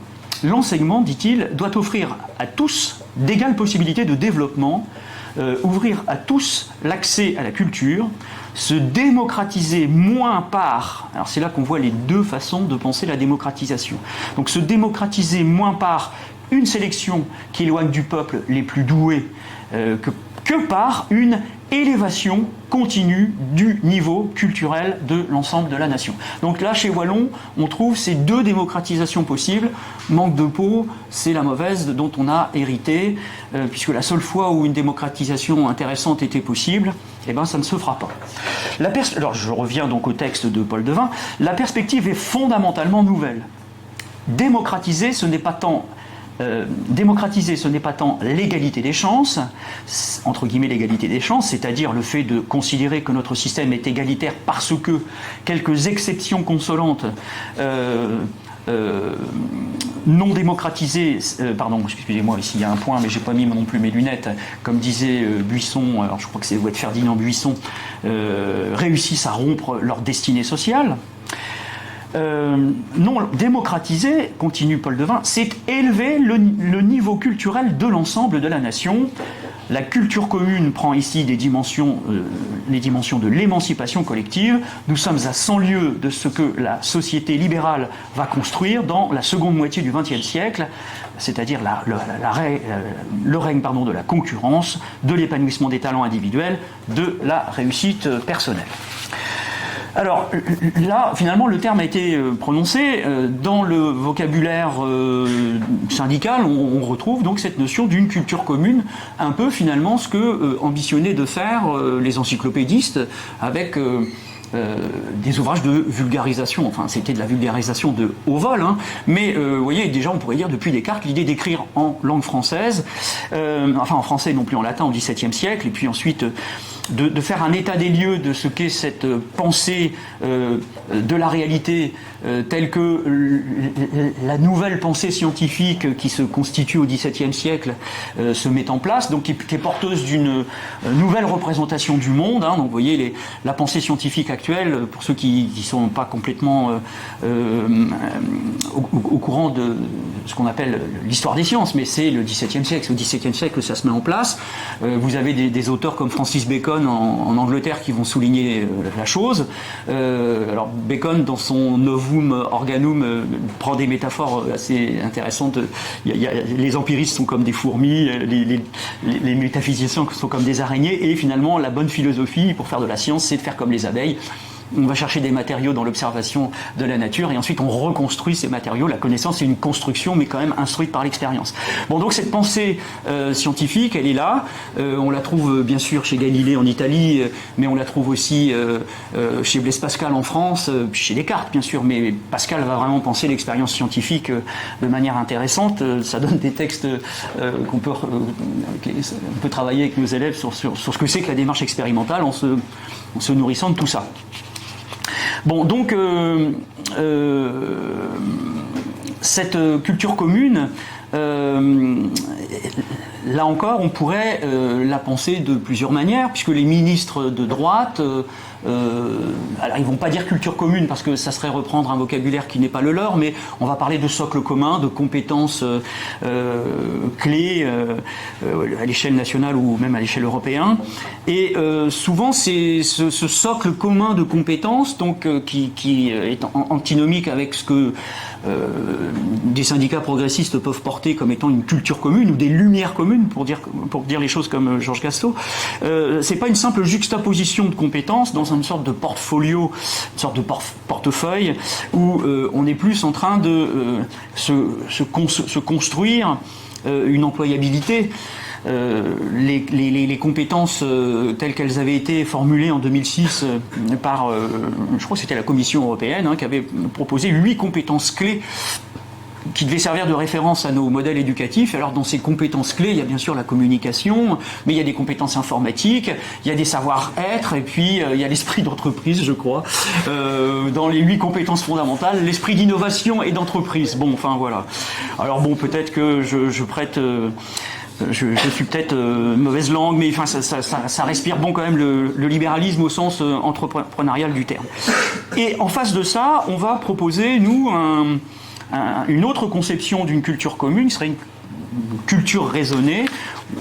l'enseignement, dit-il, doit offrir à tous d'égales possibilités de développement, ouvrir à tous l'accès à la culture, se démocratiser moins par, alors c'est là qu'on voit les deux façons de penser la démocratisation, donc se démocratiser moins par une sélection qui éloigne du peuple les plus doués que par une élévation continue du niveau culturel de l'ensemble de la nation. Donc là, chez Wallon, on trouve ces deux démocratisations possibles. Manque de peau, c'est la mauvaise dont on a hérité, puisque la seule fois où une démocratisation intéressante était possible, eh ben, ça ne se fera pas. Alors, je reviens donc au texte de Paul Devin. La perspective est fondamentalement nouvelle. Démocratiser, ce n'est pas tant l'égalité des chances, entre guillemets l'égalité des chances, c'est-à-dire le fait de considérer que notre système est égalitaire parce que quelques exceptions consolantes non démocratisées, pardon, excusez-moi, ici il y a un point, mais j'ai pas mis non plus mes lunettes, comme disait Buisson, alors je crois que c'est Ferdinand Buisson, réussissent à rompre leur destinée sociale. Non, démocratiser, continue Paul Devin, c'est élever le niveau culturel de l'ensemble de la nation. La culture commune prend ici les dimensions de l'émancipation collective. Nous sommes à 100 lieues de ce que la société libérale va construire dans la seconde moitié du XXe siècle, c'est-à-dire le règne de la concurrence, de l'épanouissement des talents individuels, de la réussite personnelle. Alors là, finalement, le terme a été prononcé. Dans le vocabulaire syndical, on retrouve donc cette notion d'une culture commune, un peu finalement ce que ambitionnaient de faire les encyclopédistes avec des ouvrages de vulgarisation. Enfin, c'était de la vulgarisation de haut vol, hein. Mais vous voyez, déjà, on pourrait dire depuis Descartes l'idée d'écrire en langue française, enfin en français, non plus en latin, au XVIIe siècle, et puis ensuite de faire un état des lieux de ce qu'est cette pensée de la réalité telle que la nouvelle pensée scientifique qui se constitue au XVIIe siècle se met en place, donc qui est porteuse d'une nouvelle représentation du monde, hein. Donc vous voyez la pensée scientifique actuelle, pour ceux qui ne sont pas complètement au courant de ce qu'on appelle l'histoire des sciences, mais c'est le XVIIe siècle, c'est au XVIIe siècle que ça se met en place. Vous avez des auteurs comme Francis Bacon en Angleterre qui vont souligner la chose. Alors Bacon, dans son Novum Organum, prend des métaphores assez intéressantes. Les empiristes sont comme des fourmis, les métaphysiciens sont comme des araignées, et finalement la bonne philosophie pour faire de la science, c'est de faire comme les abeilles. On va chercher des matériaux dans l'observation de la nature et ensuite on reconstruit ces matériaux. La connaissance est une construction mais quand même instruite par l'expérience. Bon, donc cette pensée scientifique, elle est là. On la trouve bien sûr chez Galilée en Italie, mais on la trouve aussi chez Blaise Pascal en France, chez Descartes bien sûr, mais Pascal va vraiment penser l'expérience scientifique de manière intéressante. Ça donne des textes qu'on peut travailler avec nos élèves sur ce que c'est que la démarche expérimentale en se nourrissant de tout ça. Bon, donc cette culture commune, là encore, on pourrait la penser de plusieurs manières, puisque les ministres de droite, alors ils vont pas dire culture commune parce que ça serait reprendre un vocabulaire qui n'est pas le leur, mais on va parler de socle commun, de compétences clés à l'échelle nationale ou même à l'échelle européenne. Et souvent c'est ce socle commun de compétences, donc qui est antinomique avec ce que des syndicats progressistes peuvent porter comme étant une culture commune ou des lumières communes, pour dire les choses comme Georges Gastaut. C'est pas une simple juxtaposition de compétences dans une sorte de portfolio, une sorte de portefeuille où on est plus en train de se construire une employabilité. Les compétences telles qu'elles avaient été formulées en 2006 par, je crois que c'était la Commission européenne, hein, qui avait proposé 8 compétences clés qui devait servir de référence à nos modèles éducatifs. Alors dans ces compétences clés, il y a bien sûr la communication, mais il y a des compétences informatiques, il y a des savoir-être, et puis il y a l'esprit d'entreprise, je crois. Dans les 8 compétences fondamentales, l'esprit d'innovation et d'entreprise. Bon, enfin voilà. Alors bon, peut-être que je prête... Je suis peut-être mauvaise langue, mais enfin, ça respire bon quand même le libéralisme au sens entrepreneurial du terme. Et en face de ça, on va proposer, nous, une autre conception d'une culture commune, qui serait une culture raisonnée.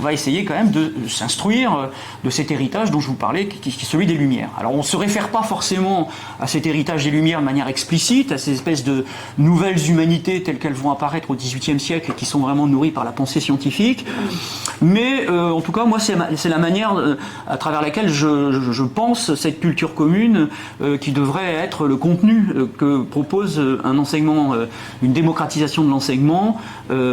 va essayer quand même de s'instruire de cet héritage dont je vous parlais, qui est celui des Lumières. Alors on ne se réfère pas forcément à cet héritage des Lumières de manière explicite, à ces espèces de nouvelles humanités telles qu'elles vont apparaître au XVIIIe siècle et qui sont vraiment nourries par la pensée scientifique, mais en tout cas moi c'est la manière à travers laquelle je pense cette culture commune qui devrait être le contenu que propose un enseignement, une démocratisation de l'enseignement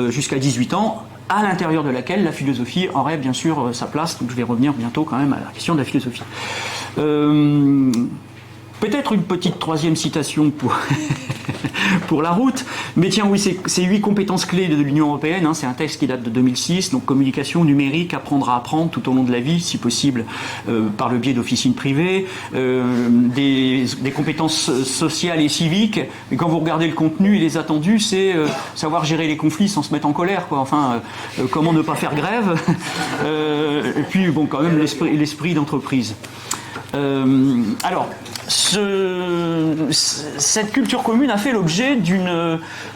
jusqu'à 18 ans, à l'intérieur de laquelle la philosophie aurait bien sûr sa place. Donc je vais revenir bientôt quand même à la question de la philosophie. Peut-être une petite troisième citation pour la route, mais tiens, oui, c'est 8 compétences clés de l'Union européenne, hein, c'est un texte qui date de 2006, donc communication, numérique, apprendre à apprendre tout au long de la vie, si possible, par le biais d'officines privées, des compétences sociales et civiques, et quand vous regardez le contenu et les attendus, c'est savoir gérer les conflits sans se mettre en colère, quoi. Enfin, comment ne pas faire grève, et puis, bon, quand même, l'esprit d'entreprise. Alors, cette culture commune a fait l'objet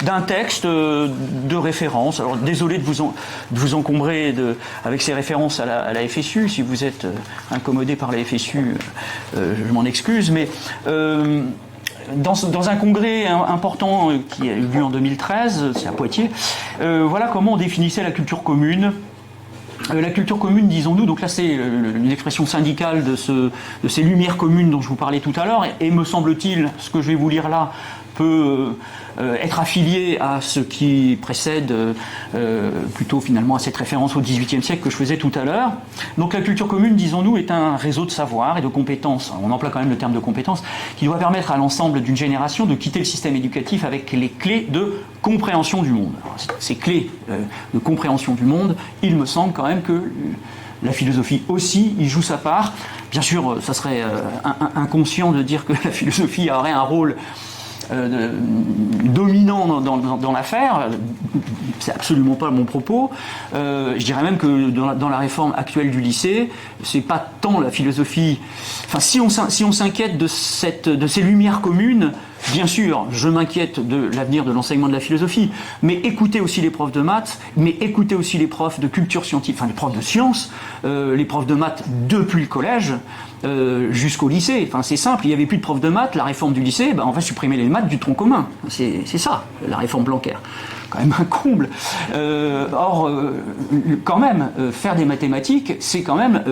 d'un texte de référence. Alors, désolé de vous encombrer avec ces références à la FSU. Si vous êtes incommodé par la FSU, je m'en excuse. Mais dans un congrès important qui a eu lieu en 2013, c'est à Poitiers, voilà comment on définissait la culture commune. La culture commune, disons-nous, donc là c'est une expression syndicale de ces lumières communes dont je vous parlais tout à l'heure, et me semble-t-il, ce que je vais vous lire là peut être affilié à ce qui précède plutôt finalement à cette référence au XVIIIe siècle que je faisais tout à l'heure. Donc la culture commune, disons-nous, est un réseau de savoir et de compétences, on emploie quand même le terme de compétences, qui doit permettre à l'ensemble d'une génération de quitter le système éducatif avec les clés de compréhension du monde. Alors, ces clés de compréhension du monde, il me semble quand même que la philosophie aussi y joue sa part. Bien sûr, ça serait inconscient de dire que la philosophie aurait un rôle dominant dans l'affaire, c'est absolument pas mon propos. Je dirais même que dans la réforme actuelle du lycée, c'est pas tant la philosophie. Enfin, si on s'inquiète de ces lumières communes, bien sûr, je m'inquiète de l'avenir de l'enseignement de la philosophie, mais écoutez aussi les profs de maths, mais écoutez aussi les profs de culture scientifique, enfin les profs de sciences, les profs de maths depuis le collège jusqu'au lycée. Enfin, c'est simple, il n'y avait plus de profs de maths, la réforme du lycée, on va supprimer les maths du tronc commun. C'est ça, la réforme Blanquer. Quand même un comble. Or, quand même, faire des mathématiques, c'est quand même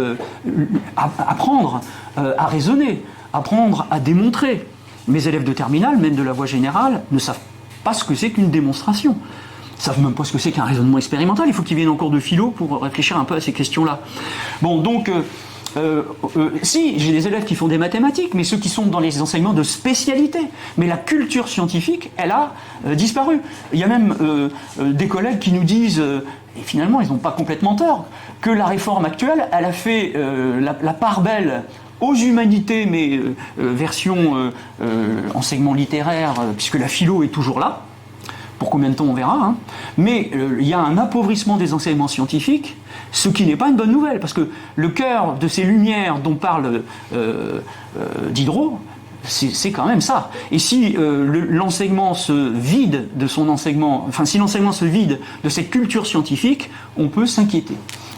apprendre à raisonner, apprendre à démontrer. Mes élèves de terminale, même de la voie générale, ne savent pas ce que c'est qu'une démonstration. Ils ne savent même pas ce que c'est qu'un raisonnement expérimental. Il faut qu'ils viennent en cours de philo pour réfléchir un peu à ces questions-là. Bon, donc, si, j'ai des élèves qui font des mathématiques, mais ceux qui sont dans les enseignements de spécialité. Mais la culture scientifique, elle a disparu. Il y a même des collègues qui nous disent, et finalement ils n'ont pas complètement tort, que la réforme actuelle, elle a fait la part belle aux humanités, mais version enseignement littéraire, puisque la philo est toujours là. Pour combien de temps on verra, hein. Mais il y a un appauvrissement des enseignements scientifiques, ce qui n'est pas une bonne nouvelle, parce que le cœur de ces lumières dont parle Diderot, c'est quand même ça. Et si l'enseignement se vide de son enseignement, enfin si l'enseignement se vide de cette culture scientifique, on peut s'inquiéter.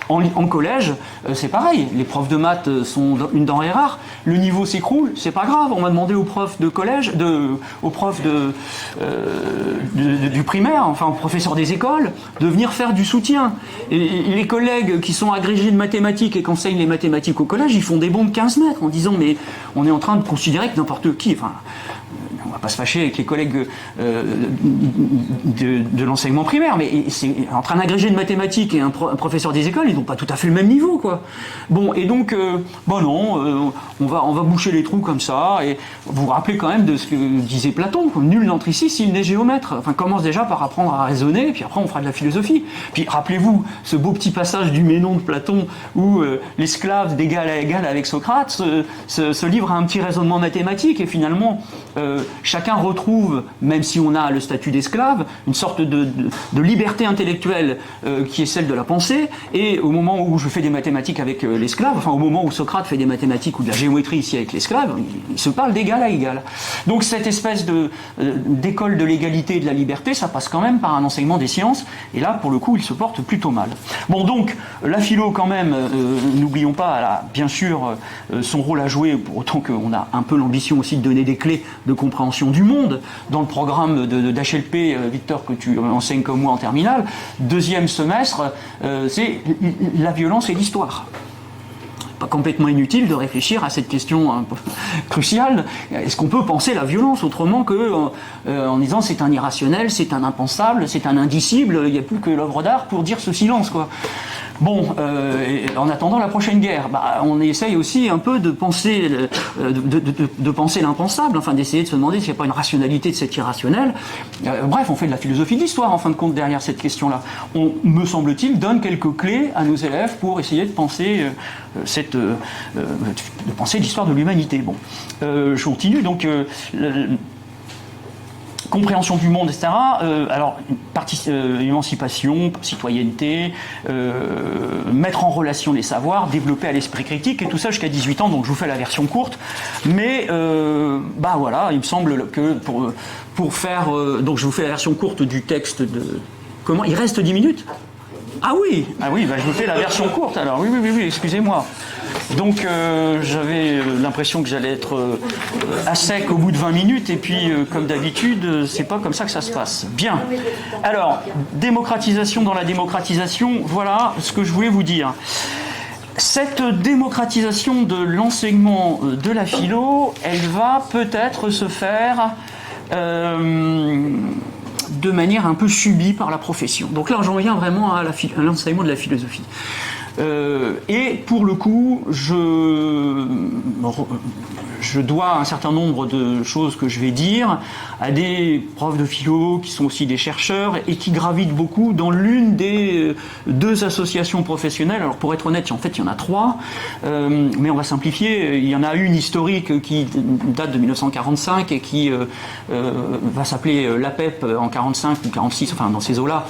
En collège, c'est pareil, les profs de maths sont une denrée rare, le niveau s'écroule, c'est pas grave, on va demander aux profs de collège, aux profs du primaire, enfin aux professeurs des écoles, de venir faire du soutien. Et les collègues qui sont agrégés de mathématiques et qui enseignent les mathématiques au collège, ils font des bonds de 15 mètres en disant mais on est en train de considérer que n'importe qui, enfin, on va pas se fâcher avec les collègues de l'enseignement primaire, mais c'est entre un agrégé de mathématiques et un professeur des écoles, ils n'ont pas tout à fait le même niveau, quoi. Bon, et donc, non, on va boucher les trous comme ça, et vous vous rappelez quand même de ce que disait Platon, nul n'entre ici s'il n'est géomètre. Enfin, commence déjà par apprendre à raisonner, puis après on fera de la philosophie. Puis rappelez-vous ce beau petit passage du Ménon de Platon où l'esclave d'égal à égal avec Socrate se livre à un petit raisonnement mathématique, et finalement chacun retrouve, même si on a le statut d'esclave, une sorte de liberté intellectuelle qui est celle de la pensée, et au moment où je fais des mathématiques avec l'esclave, enfin au moment où Socrate fait des mathématiques ou de la géométrie ici avec l'esclave, il se parle d'égal à égal. Donc cette espèce d'école de l'égalité et de la liberté, ça passe quand même par un enseignement des sciences, et là pour le coup il se porte plutôt mal. Bon, donc la philo quand même, n'oublions pas, elle a bien sûr son rôle à jouer, pour autant qu'on a un peu l'ambition aussi de donner des clés de compréhension du monde. Dans le programme d'HLP, Victor, que tu enseignes comme moi en terminale, deuxième semestre, c'est la violence et l'histoire. Pas complètement inutile de réfléchir à cette question un peu cruciale. Est-ce qu'on peut penser la violence autrement en disant c'est un irrationnel, c'est un impensable, c'est un indicible, il n'y a plus que l'œuvre d'art pour dire ce silence, quoi. Bon, en attendant la prochaine guerre, on essaye aussi un peu de penser, de penser l'impensable, enfin d'essayer de se demander s'il n'y a pas une rationalité de cet irrationnel. Bref, on fait de la philosophie de l'histoire en fin de compte derrière cette question-là. On, me semble-t-il, donne quelques clés à nos élèves pour essayer de penser de penser l'histoire de l'humanité. Bon, je continue donc. Compréhension du monde, etc. Alors, émancipation, citoyenneté, mettre en relation les savoirs, développer à l'esprit critique, et tout ça jusqu'à 18 ans, donc je vous fais la version courte. Mais, voilà, il me semble que pour faire... donc je vous fais la version courte du texte de... Comment ? Il reste 10 minutes ? Ah oui, je vous fais la version courte, alors. Oui, excusez-moi. Donc j'avais l'impression que j'allais être à sec au bout de 20 minutes, et puis comme d'habitude, c'est pas comme ça que ça se passe. Bien. Alors, démocratisation dans la démocratisation, voilà ce que je voulais vous dire. Cette démocratisation de l'enseignement de la philo, elle va peut-être se faire de manière un peu subie par la profession. Donc là, j'en viens vraiment à l'enseignement de la philosophie. Et pour le coup, je dois un certain nombre de choses que je vais dire à des profs de philo qui sont aussi des chercheurs et qui gravitent beaucoup dans l'une des deux associations professionnelles. Alors pour être honnête, en fait il y en a trois, mais on va simplifier. Il y en a une historique qui date de 1945 et qui va s'appeler l'APEP en 45 ou 46, enfin dans ces eaux-là,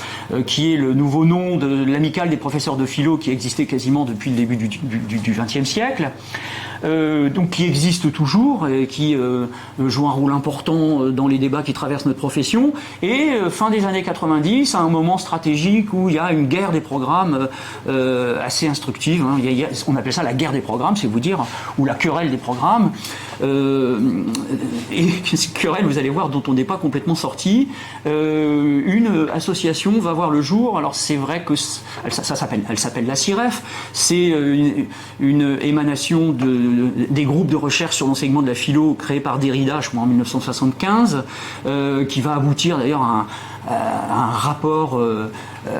qui est le nouveau nom de l'amicale des professeurs de philo qui existait quasiment depuis le début du XXe siècle. Donc qui existe toujours et qui joue un rôle important dans les débats qui traversent notre profession. Et fin des années 90, à un moment stratégique où il y a une guerre des programmes assez instructive, hein. On appelle ça la guerre des programmes, c'est vous dire, ou la querelle des programmes. Et cette querelle, vous allez voir, dont on n'est pas complètement sorti. Une association va voir le jour. Alors c'est vrai que elle s'appelle la CIREF. C'est une émanation des groupes de recherche sur l'enseignement de la philo créés par Derrida, je crois en 1975, qui va aboutir d'ailleurs à un rapport.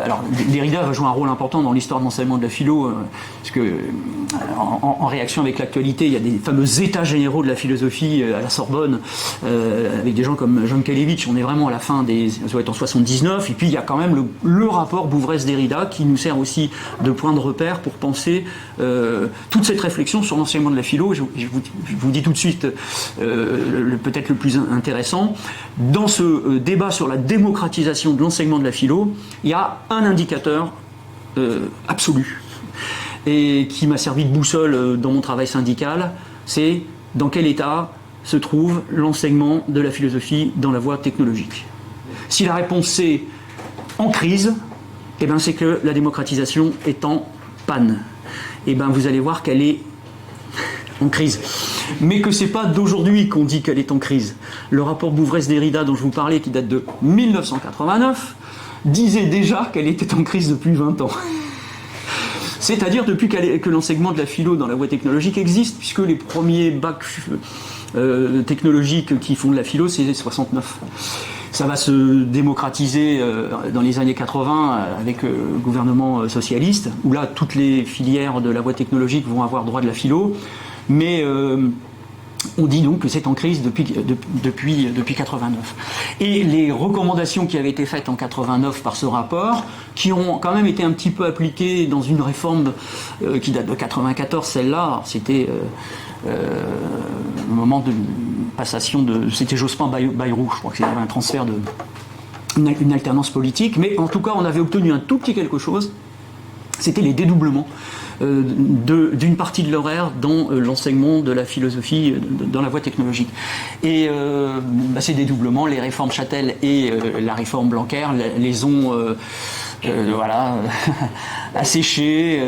Alors Derrida va jouer un rôle important dans l'histoire de l'enseignement de la philo, parce que en réaction avec l'actualité, il y a des fameux états généraux de la philosophie à la Sorbonne, avec des gens comme John Kelevich. On est vraiment à la fin ça doit être en 79, et puis il y a quand même le rapport Bouvresse-Derrida qui nous sert aussi de point de repère pour penser toute cette réflexion sur l'enseignement de la philo. Je vous dis tout de suite peut-être le plus intéressant. Dans ce débat sur la démocratisation de l'enseignement de la philo, il y a un indicateur absolu et qui m'a servi de boussole dans mon travail syndical, c'est dans quel état se trouve l'enseignement de la philosophie dans la voie technologique. Si la réponse c'est en crise, eh ben c'est que la démocratisation est en panne. Eh ben vous allez voir qu'elle est en crise. Mais que c'est pas d'aujourd'hui qu'on dit qu'elle est en crise. Le rapport Bouvresse-Derrida dont je vous parlais, qui date de 1989, disait déjà qu'elle était en crise depuis 20 ans. C'est-à-dire depuis que l'enseignement de la philo dans la voie technologique existe, puisque les premiers bacs technologiques qui font de la philo, c'est 69. Ça va se démocratiser dans les années 80 avec le gouvernement socialiste, où là, toutes les filières de la voie technologique vont avoir droit de la philo. Mais on dit donc que c'est en crise depuis 89. Et les recommandations qui avaient été faites en 89 par ce rapport, qui ont quand même été un petit peu appliquées dans une réforme qui date de 94, celle-là, c'était moment de passation c'était Jospin-Bayrou, je crois que c'était un transfert une alternance politique, mais en tout cas on avait obtenu un tout petit quelque chose, c'était les dédoublements d'une partie de l'horaire dans l'enseignement de la philosophie dans la voie technologique. Et ces dédoublements, les réformes Châtel et la réforme Blanquer les ont asséchés.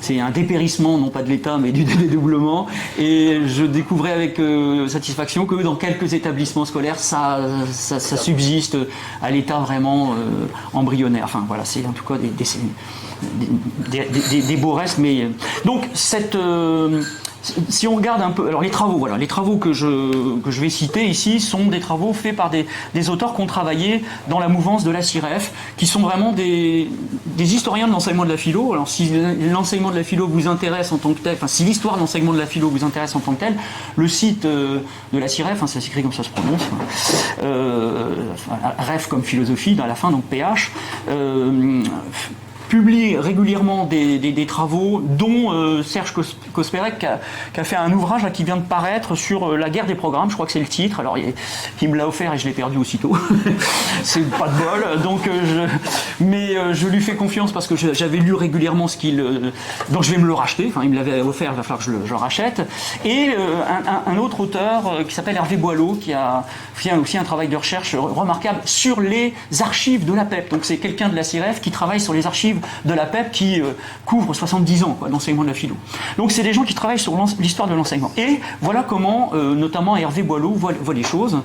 C'est un dépérissement, non pas de l'État, mais du dédoublement. Et je découvrais avec satisfaction que dans quelques établissements scolaires, ça subsiste à l'état vraiment embryonnaire. Enfin voilà, c'est en tout cas des beaux restes. Mais donc si on regarde un peu, alors les travaux que je vais citer ici sont des travaux faits par des auteurs qui ont travaillé dans la mouvance de la CIREF, qui sont vraiment des historiens de l'enseignement de la philo. Alors si l'enseignement de la philo vous intéresse en tant que tel, enfin si l'histoire de l'enseignement de la philo vous intéresse en tant que tel, le site de la CIREF, ça s'écrit comme ça se prononce, REF comme philosophie, à la fin, donc PH, publie régulièrement des travaux, dont Serge Kospérek qui a fait un ouvrage qui vient de paraître sur la guerre des programmes, je crois que c'est le titre. Alors il me l'a offert et je l'ai perdu aussitôt. C'est pas de bol. Donc je lui fais confiance parce que j'avais lu régulièrement ce qu'il. Donc je vais me le racheter. Enfin, il me l'avait offert, il va falloir que je le rachète. Et un autre auteur qui s'appelle Hervé Boileau, qui a fait aussi un travail de recherche remarquable sur les archives de la PEP. Donc c'est quelqu'un de la CIREF qui travaille sur les archives de la PEP qui couvre 70 ans l'enseignement de la philo. Donc c'est des gens qui travaillent sur l'histoire de l'enseignement. Et voilà comment, notamment Hervé Boileau, voit les choses.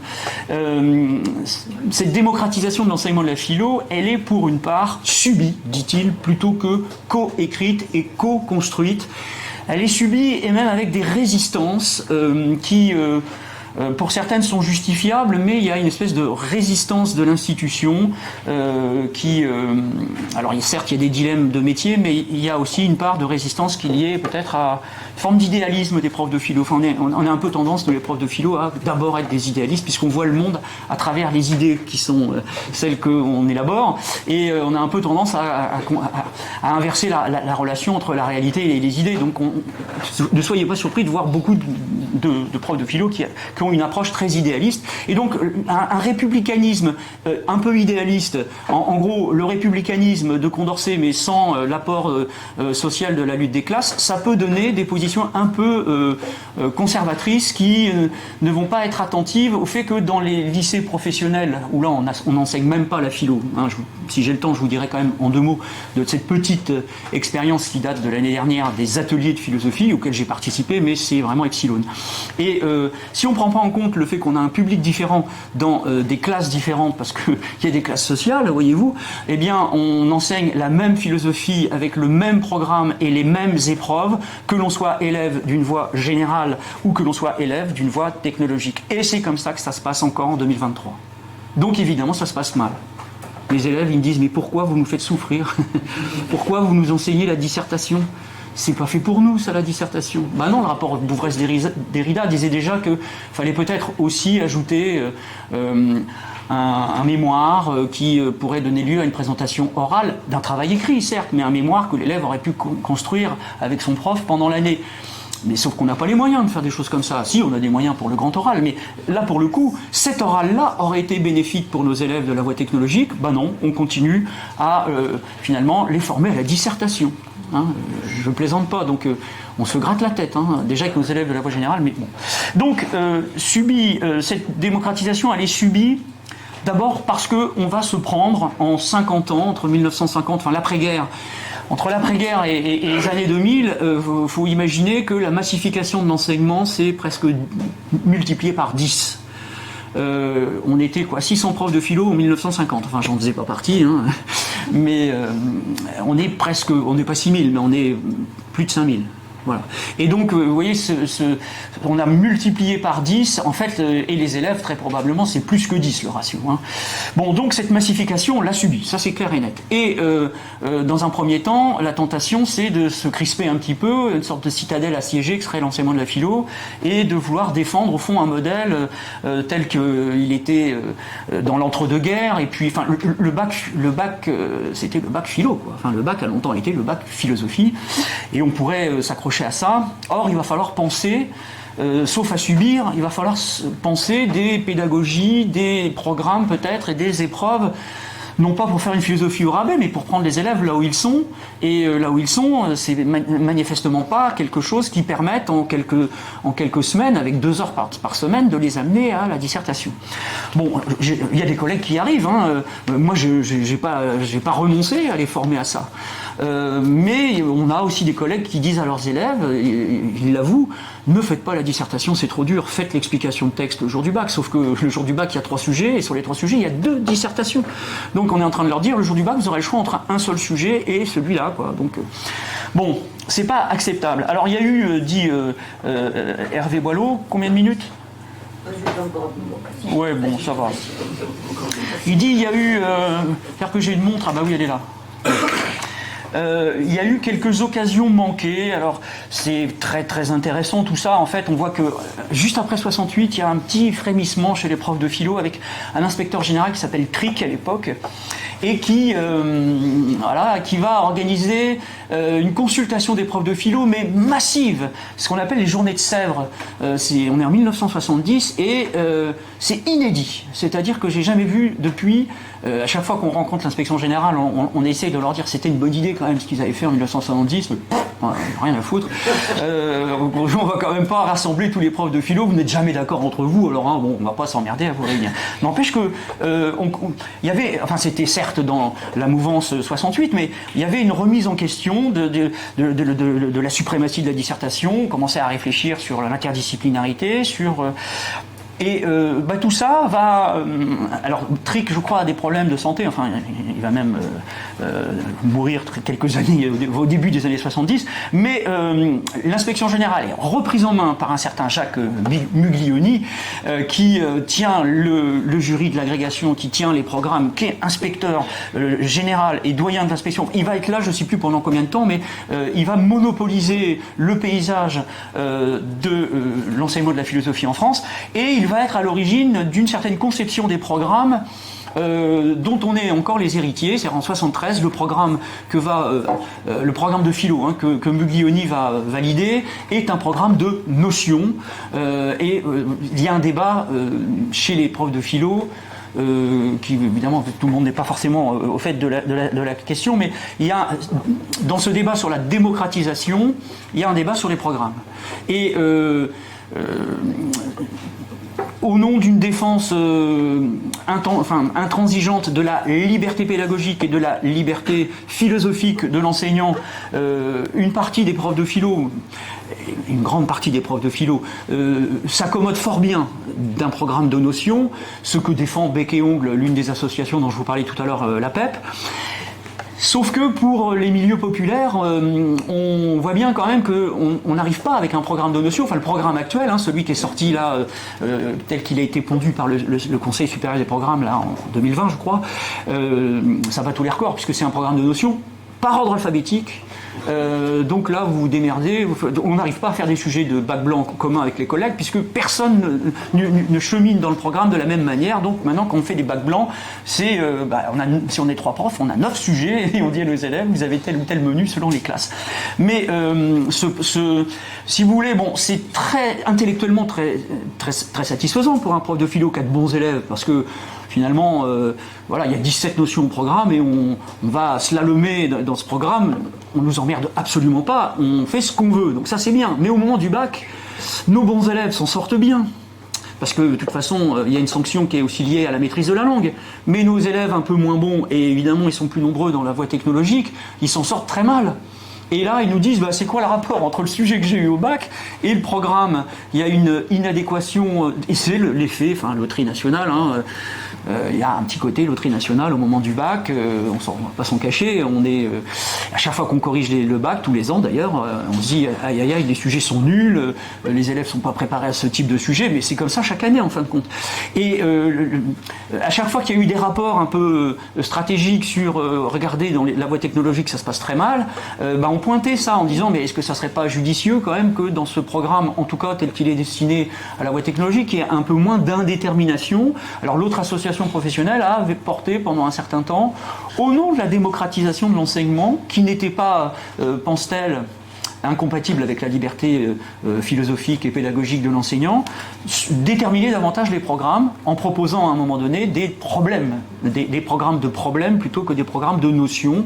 Cette démocratisation de l'enseignement de la philo, elle est pour une part subie, dit-il, plutôt que co-écrite et co-construite. Elle est subie et même avec des résistances qui... pour certaines sont justifiables, mais il y a une espèce de résistance de l'institution alors certes il y a des dilemmes de métier, mais il y a aussi une part de résistance qui est liée peut-être à une forme d'idéalisme des profs de philo. Enfin, on a un peu tendance, nous les profs de philo, à d'abord être des idéalistes, puisqu'on voit le monde à travers les idées qui sont celles qu'on élabore, et on a un peu tendance à inverser la relation entre la réalité et les idées. Donc ne soyez pas surpris de voir beaucoup de profs de philo qui ont une approche très idéaliste, et donc un républicanisme un peu idéaliste, en gros le républicanisme de Condorcet mais sans l'apport social de la lutte des classes, ça peut donner des positions un peu conservatrices qui ne vont pas être attentives au fait que dans les lycées professionnels, où là on n'enseigne même pas la philo, si j'ai le temps je vous dirai quand même en deux mots de cette petite expérience qui date de l'année dernière des ateliers de philosophie auxquels j'ai participé, mais c'est vraiment epsilon. Et si on ne prend pas en compte le fait qu'on a un public différent dans des classes différentes, parce qu'il y a des classes sociales, voyez-vous, eh bien on enseigne la même philosophie avec le même programme et les mêmes épreuves, que l'on soit élève d'une voie générale ou que l'on soit élève d'une voie technologique. Et c'est comme ça que ça se passe encore en 2023. Donc évidemment ça se passe mal. Les élèves ils me disent mais pourquoi vous nous faites souffrir? Pourquoi vous nous enseignez la dissertation? C'est pas fait pour nous, ça, la dissertation. Ben non, le rapport Bouvresse-Derrida disait déjà qu'il fallait peut-être aussi ajouter un mémoire qui pourrait donner lieu à une présentation orale d'un travail écrit, certes, mais un mémoire que l'élève aurait pu construire avec son prof pendant l'année. Mais sauf qu'on n'a pas les moyens de faire des choses comme ça. Si, on a des moyens pour le grand oral, mais là, pour le coup, cet oral-là aurait été bénéfique pour nos élèves de la voie technologique. Ben non, on continue à, finalement, les former à la dissertation. Je plaisante pas, donc on se gratte la tête, déjà avec nos élèves de la voie générale, mais bon. Donc, cette démocratisation, elle est subie d'abord parce qu'on va se prendre en 50 ans, entre 1950, enfin l'après-guerre, entre l'après-guerre et les années 2000, faut imaginer que la massification de l'enseignement s'est presque multipliée par 10. On était 600 profs de philo en 1950, enfin j'en faisais pas partie, mais on n'est pas 6000, mais on est plus de 5000. Voilà. Et donc, vous voyez, on a multiplié par 10, en fait, et les élèves, très probablement, c'est plus que 10 le ratio. Bon, donc cette massification, on l'a subie, ça c'est clair et net. Et dans un premier temps, la tentation, c'est de se crisper un petit peu, une sorte de citadelle assiégée que serait l'enseignement de la philo, et de vouloir défendre, au fond, un modèle tel qu'il était dans l'entre-deux-guerres, et puis, enfin, le bac c'était le bac philo, quoi. Enfin, le bac a longtemps été le bac philosophie, et on pourrait s'accrocher à ça. Or, il va falloir penser sauf à subir, il va falloir penser des pédagogies, des programmes peut-être et des épreuves, non pas pour faire une philosophie au rabais, mais pour prendre les élèves là où ils sont. Et là où ils sont, c'est manifestement pas quelque chose qui permette en quelques semaines, avec 2 heures par semaine, de les amener à la dissertation. Bon, il y a des collègues qui y arrivent. Moi, j'ai pas renoncé à les former à ça. Mais on a aussi des collègues qui disent à leurs élèves, ils l'avouent, ne faites pas la dissertation, c'est trop dur, faites l'explication de texte le jour du bac. Sauf que le jour du bac, il y a 3 sujets, et sur les 3 sujets, il y a 2 dissertations. Donc on est en train de leur dire, le jour du bac, vous aurez le choix entre un seul sujet et celui-là, quoi. Donc, bon, c'est pas acceptable. Alors il y a eu, dit Hervé Boileau, combien de minutes ? Ouais, bon, ça va. Il dit, il y a eu... Faire que j'ai une montre, ah bah oui, elle est là. Il y a eu quelques occasions manquées. Alors c'est très très intéressant tout ça. En fait, on voit que juste après 68, il y a un petit frémissement chez les profs de philo avec un inspecteur général qui s'appelle Cric à l'époque et qui va organiser une consultation des profs de philo, mais massive, ce qu'on appelle les journées de Sèvres. On est en 1970 et c'est inédit. C'est-à-dire que j'ai jamais vu depuis. À chaque fois qu'on rencontre l'inspection générale, on essaye de leur dire c'était une bonne idée quand même ce qu'ils avaient fait en 1970, mais rien à foutre. On va quand même pas rassembler tous les profs de philo, vous n'êtes jamais d'accord entre vous, alors on va pas s'emmerder à vous réunir. N'empêche que il y avait, enfin c'était certes dans la mouvance 68, mais il y avait une remise en question de la suprématie de la dissertation, on commençait à réfléchir sur l'interdisciplinarité, sur... Et tout ça va... alors, Cric, je crois, a des problèmes de santé. Enfin, il va même mourir quelques années, au début des années 70. Mais l'inspection générale est reprise en main par un certain Jacques Muglioni, qui tient le jury de l'agrégation, qui tient les programmes, qui est inspecteur général et doyen de l'inspection. Il va être là, je ne sais plus pendant combien de temps, mais il va monopoliser le paysage de l'enseignement de la philosophie en France. Et il va être à l'origine d'une certaine conception des programmes dont on est encore les héritiers. C'est en 73 le programme le programme de philo que Muglioni va valider est un programme de notions et il y a un débat chez les profs de philo qui évidemment tout le monde n'est pas forcément au fait de la question, mais il y a dans ce débat sur la démocratisation, il y a un débat sur les programmes et au nom d'une défense intransigeante de la liberté pédagogique et de la liberté philosophique de l'enseignant, une partie des profs de philo, une grande partie des profs de philo, s'accommodent fort bien d'un programme de notions, ce que défend Bec et Ongle, l'une des associations dont je vous parlais tout à l'heure, la PEP. Sauf que pour les milieux populaires, on voit bien quand même qu'on n'arrive pas avec un programme de notions, enfin le programme actuel, celui qui est sorti là, tel qu'il a été pondu par le Conseil supérieur des programmes là en 2020 je crois, ça bat tous les records puisque c'est un programme de notions par ordre alphabétique. Donc là, vous vous démerdez. On n'arrive pas à faire des sujets de bac blanc commun avec les collègues, puisque personne ne chemine dans le programme de la même manière. Donc maintenant, quand on fait des bacs blancs, si on est 3 profs, on a 9 sujets et on dit à nos élèves, vous avez tel ou tel menu selon les classes. Mais si vous voulez, c'est intellectuellement très, très, très satisfaisant pour un prof de philo qui a de bons élèves, parce que finalement, il y a 17 notions au programme et on va slalomer dans ce programme. On nous emmerde absolument pas, on fait ce qu'on veut, donc ça c'est bien. Mais au moment du bac, nos bons élèves s'en sortent bien. Parce que de toute façon, il y a une sanction qui est aussi liée à la maîtrise de la langue. Mais nos élèves un peu moins bons, et évidemment ils sont plus nombreux dans la voie technologique, ils s'en sortent très mal. Et là, ils nous disent, c'est quoi le rapport entre le sujet que j'ai eu au bac et le programme ? Il y a une inadéquation, et c'est l'effet, loterie nationale, il y a un petit côté loterie nationale au moment du bac, on ne va pas s'en cacher, à chaque fois qu'on corrige le bac, tous les ans d'ailleurs, on se dit, aïe aïe aïe, les sujets sont nuls, les élèves ne sont pas préparés à ce type de sujet, mais c'est comme ça chaque année en fin de compte. Et à chaque fois qu'il y a eu des rapports un peu stratégiques sur, regardez, dans la voie technologique, ça se passe très mal, on pointait ça en disant, mais est-ce que ça serait pas judicieux quand même que dans ce programme, en tout cas tel qu'il est destiné à la voie technologique, il y ait un peu moins d'indétermination. Alors l'autre association professionnelle avait porté pendant un certain temps, au nom de la démocratisation de l'enseignement, qui n'était pas, pense-t-elle, incompatible avec la liberté philosophique et pédagogique de l'enseignant, déterminer davantage les programmes en proposant à un moment donné des problèmes, des programmes de problèmes plutôt que des programmes de notions.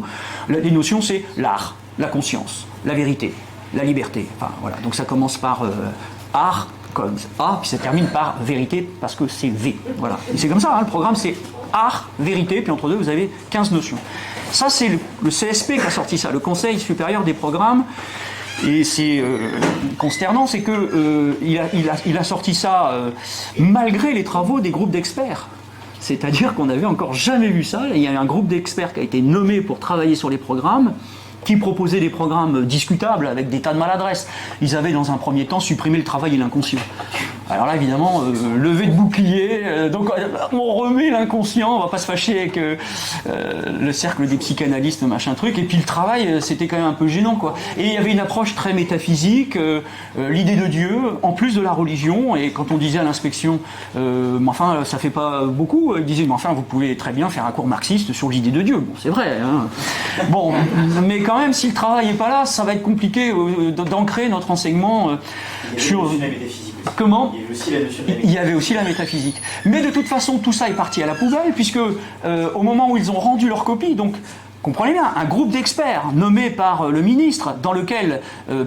Les notions, c'est l'art, la conscience, la vérité, la liberté. Enfin, voilà. Donc ça commence par art comme A, puis ça termine par vérité parce que c'est V. Voilà. Et c'est comme ça, hein, le programme c'est art, vérité, puis entre deux vous avez 15 notions. Ça c'est le CSP qui a sorti ça, le Conseil supérieur des programmes. Et c'est consternant, c'est que il a sorti ça malgré les travaux des groupes d'experts. C'est-à-dire qu'on n'avait encore jamais vu ça. Il y a un groupe d'experts qui a été nommé pour travailler sur les programmes, qui proposaient des programmes discutables avec des tas de maladresses. Ils avaient dans un premier temps supprimé le travail et l'inconscient. Alors là, évidemment, levée de bouclier, donc on remet l'inconscient, on va pas se fâcher avec le cercle des psychanalystes, machin truc, et puis le travail, c'était quand même un peu gênant, quoi. Et il y avait une approche très métaphysique, l'idée de Dieu, en plus de la religion, et quand on disait à l'inspection, mais enfin, ça fait pas beaucoup, ils disaient, mais enfin, vous pouvez très bien faire un cours marxiste sur l'idée de Dieu. Bon, c'est vrai, hein. Bon, mais quand même, si le travail n'est pas là, ça va être compliqué d'ancrer notre enseignement sur... Comment ? Il y avait aussi la métaphysique. Mais de toute façon, tout ça est parti à la poubelle, puisque au moment où ils ont rendu leur copie, donc comprenez bien, un groupe d'experts nommé par le ministre, dans lequel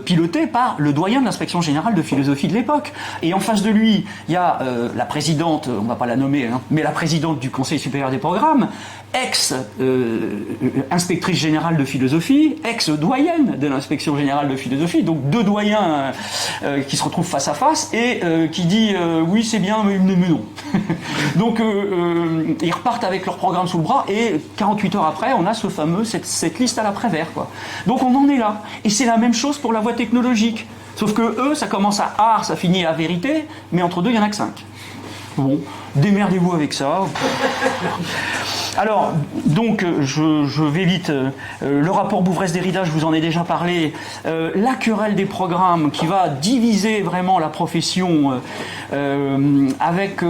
piloté par le doyen de l'inspection générale de philosophie de l'époque. Et en face de lui, il y a la présidente, on ne va pas la nommer, hein, mais la présidente du Conseil supérieur des programmes, ex-inspectrice générale de philosophie, ex-doyenne de l'inspection générale de philosophie, donc deux doyens qui se retrouvent face à face et qui dit oui c'est bien mais non. Donc ils repartent avec leur programme sous le bras et 48 heures après on a cette liste à la Prévert, quoi. Donc on en est là. Et c'est la même chose pour la voie technologique. Sauf que eux, ça commence à art, ça finit à vérité, mais entre deux, il n'y en a que 5. Bon, démerdez-vous avec ça. Alors, donc, je vais vite. Le rapport Bouvresse-Derrida, je vous en ai déjà parlé. La querelle des programmes qui va diviser vraiment la profession avec...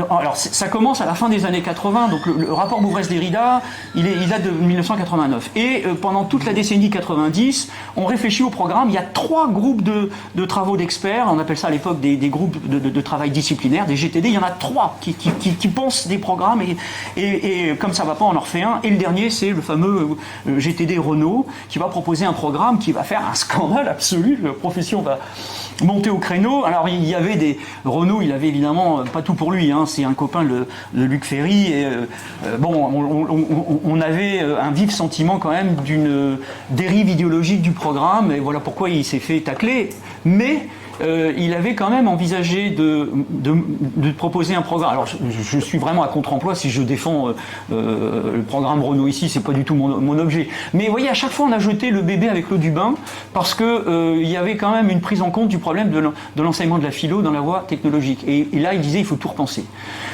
alors, ça commence à la fin des années 80, donc le rapport Bouvresse-Derrida, il date de 1989. Et pendant toute la décennie 90, on réfléchit au programme. Il y a 3 groupes de travaux d'experts, on appelle ça à l'époque des groupes de travail disciplinaire, des GTD. Il y en a 3 qui pensent des programmes et comme ça va pas, on en refait un. Et le dernier, c'est le fameux GTD Renault qui va proposer un programme qui va faire un scandale absolu. La profession va monter au créneau. Alors il y avait Renault, il avait évidemment pas tout pour lui, hein. C'est un copain de Luc Ferry et bon, on avait un vif sentiment quand même d'une dérive idéologique du programme et voilà pourquoi il s'est fait tacler. Mais il avait quand même envisagé de proposer un programme. Alors, je suis vraiment à contre-emploi si je défends le programme Renault ici, c'est pas du tout mon objet. Mais vous voyez, à chaque fois, on a jeté le bébé avec l'eau du bain parce que il y avait quand même une prise en compte du problème de l'enseignement de la philo dans la voie technologique. Et là, il disait, il faut tout repenser.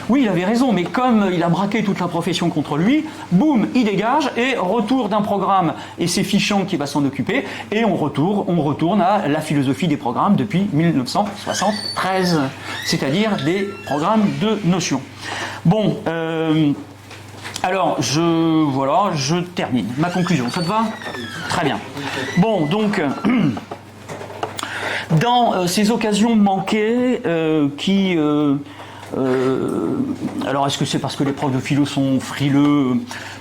Oui, il avait raison, mais comme il a braqué toute la profession contre lui, boum, il dégage et retour d'un programme et c'est Fichang qui va s'en occuper et on retourne à la philosophie des programmes depuis 1973, c'est-à-dire des programmes de notions. Bon, alors je termine. Ma conclusion, ça te va ? Très bien. Bon, donc, dans ces occasions manquées alors est-ce que c'est parce que les profs de philo sont frileux ?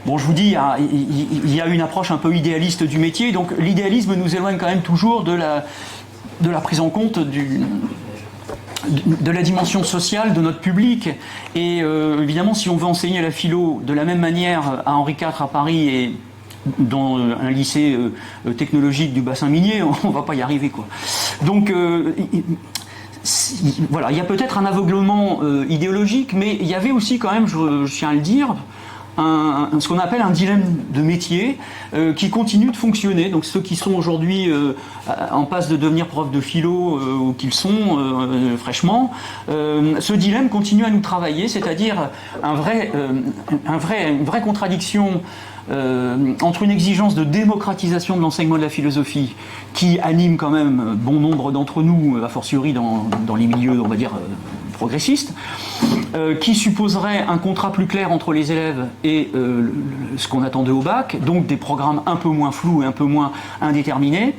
Bon, je vous dis, il y a une approche un peu idéaliste du métier, donc l'idéalisme nous éloigne quand même toujours de la prise en compte de la dimension sociale de notre public. Et évidemment, si on veut enseigner la philo de la même manière à Henri IV à Paris et dans un lycée technologique du bassin minier, on va pas y arriver, quoi. Donc voilà, il y a peut-être un aveuglement idéologique, mais il y avait aussi quand même, je tiens à le dire, ce qu'on appelle un dilemme de métier qui continue de fonctionner. Donc ceux qui sont aujourd'hui en passe de devenir profs de philo ou qu'ils sont fraîchement, ce dilemme continue à nous travailler, c'est-à-dire une vraie contradiction entre une exigence de démocratisation de l'enseignement de la philosophie qui anime quand même bon nombre d'entre nous, a fortiori dans les milieux, on va dire, progressiste, qui supposerait un contrat plus clair entre les élèves et ce qu'on attendait au bac, donc des programmes un peu moins flous et un peu moins indéterminés.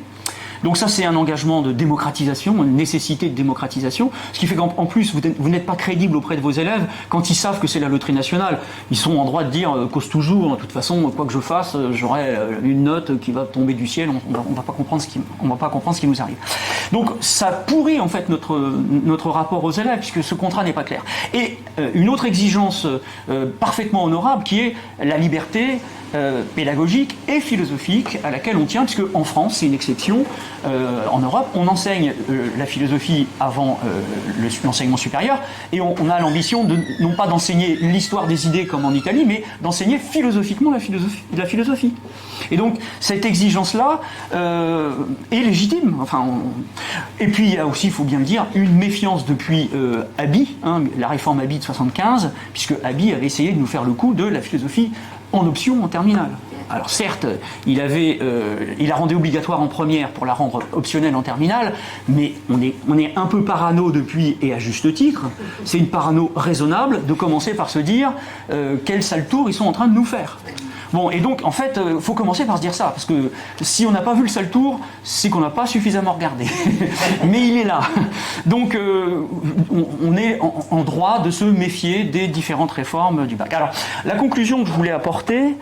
Donc ça, c'est un engagement de démocratisation, une nécessité de démocratisation, ce qui fait qu'en plus, vous n'êtes pas crédible auprès de vos élèves quand ils savent que c'est la loterie nationale. Ils sont en droit de dire « cause toujours, de toute façon, quoi que je fasse, j'aurai une note qui va tomber du ciel, on va pas comprendre ce qui nous arrive ». Donc ça pourrit en fait notre rapport aux élèves, puisque ce contrat n'est pas clair. Et une autre exigence parfaitement honorable, qui est la liberté pédagogique et philosophique à laquelle on tient, puisque en France, c'est une exception. En Europe, on enseigne la philosophie avant l'enseignement supérieur, et on a l'ambition de non pas d'enseigner l'histoire des idées comme en Italie, mais d'enseigner philosophiquement la philosophie. Et donc cette exigence-là est légitime. Et puis il y a aussi, il faut bien le dire, une méfiance depuis Haby, la réforme Haby de 75, puisque Haby avait essayé de nous faire le coup de la philosophie en option en terminale. Alors certes, il a rendu obligatoire en première pour la rendre optionnelle en terminale, mais on est un peu parano depuis, et à juste titre. C'est une parano raisonnable de commencer par se dire quel sale tour ils sont en train de nous faire. Bon, et donc, en fait, il faut commencer par se dire ça, parce que si on n'a pas vu le sale tour, c'est qu'on n'a pas suffisamment regardé. Mais il est là. Donc, on est en droit de se méfier des différentes réformes du bac. Alors, la conclusion que je voulais apporter,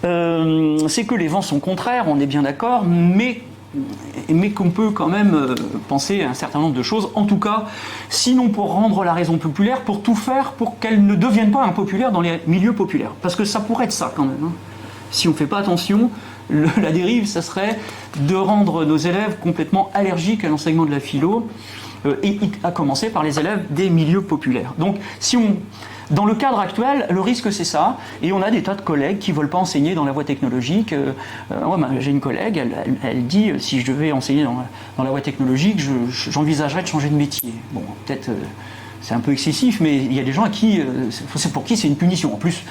c'est que les vents sont contraires, on est bien d'accord, mais qu'on peut quand même penser à un certain nombre de choses, en tout cas, sinon pour rendre la raison populaire, pour tout faire pour qu'elle ne devienne pas impopulaire dans les milieux populaires. Parce que ça pourrait être ça quand même. Si on ne fait pas attention, la dérive, ça serait de rendre nos élèves complètement allergiques à l'enseignement de la philo, et à commencer par les élèves des milieux populaires. Donc, dans le cadre actuel, le risque c'est ça, et on a des tas de collègues qui ne veulent pas enseigner dans la voie technologique. J'ai une collègue, elle dit si je devais enseigner dans la voie technologique, j'envisagerais de changer de métier. Bon, peut-être c'est un peu excessif, mais il y a des gens pour qui c'est une punition. En plus,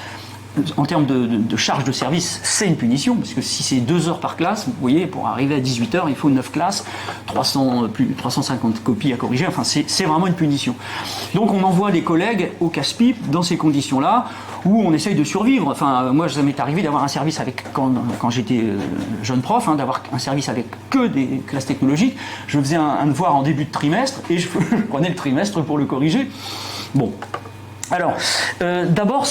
en termes de charge de service, c'est une punition, parce que si c'est 2 heures par classe, vous voyez, pour arriver à 18 heures, il faut 9 classes, 350 copies à corriger, c'est vraiment une punition. Donc on envoie des collègues au casse-pipe dans ces conditions-là, où on essaye de survivre. Moi, ça m'est arrivé d'avoir un service quand j'étais jeune prof, d'avoir un service avec que des classes technologiques. Je faisais un devoir en début de trimestre, et je prenais le trimestre pour le corriger. Bon. Alors, d'abord,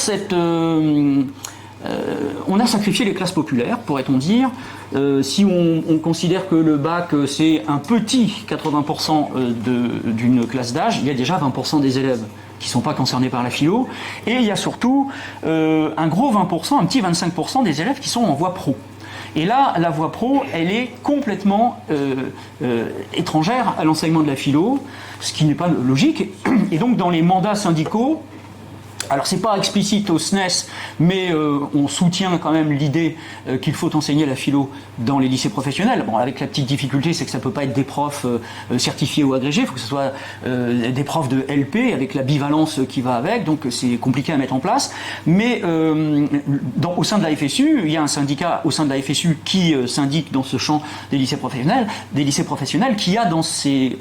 on a sacrifié les classes populaires, pourrait-on dire. Si on considère que le bac, c'est un petit 80% d'une classe d'âge, il y a déjà 20% des élèves qui ne sont pas concernés par la philo, et il y a surtout un gros 20%, un petit 25% des élèves qui sont en voie pro. Et là, la voie pro, elle est complètement étrangère à l'enseignement de la philo, ce qui n'est pas logique. Et donc, dans les mandats syndicaux, alors c'est pas explicite au SNES, mais on soutient quand même l'idée qu'il faut enseigner la philo dans les lycées professionnels. Bon, avec la petite difficulté, c'est que ça peut pas être des profs certifiés ou agrégés, il faut que ce soit des profs de LP avec la bivalence qui va avec, donc c'est compliqué à mettre en place. Mais au sein de la FSU, il y a un syndicat au sein de la FSU qui syndique dans ce champ des lycées professionnels, qui a dans ses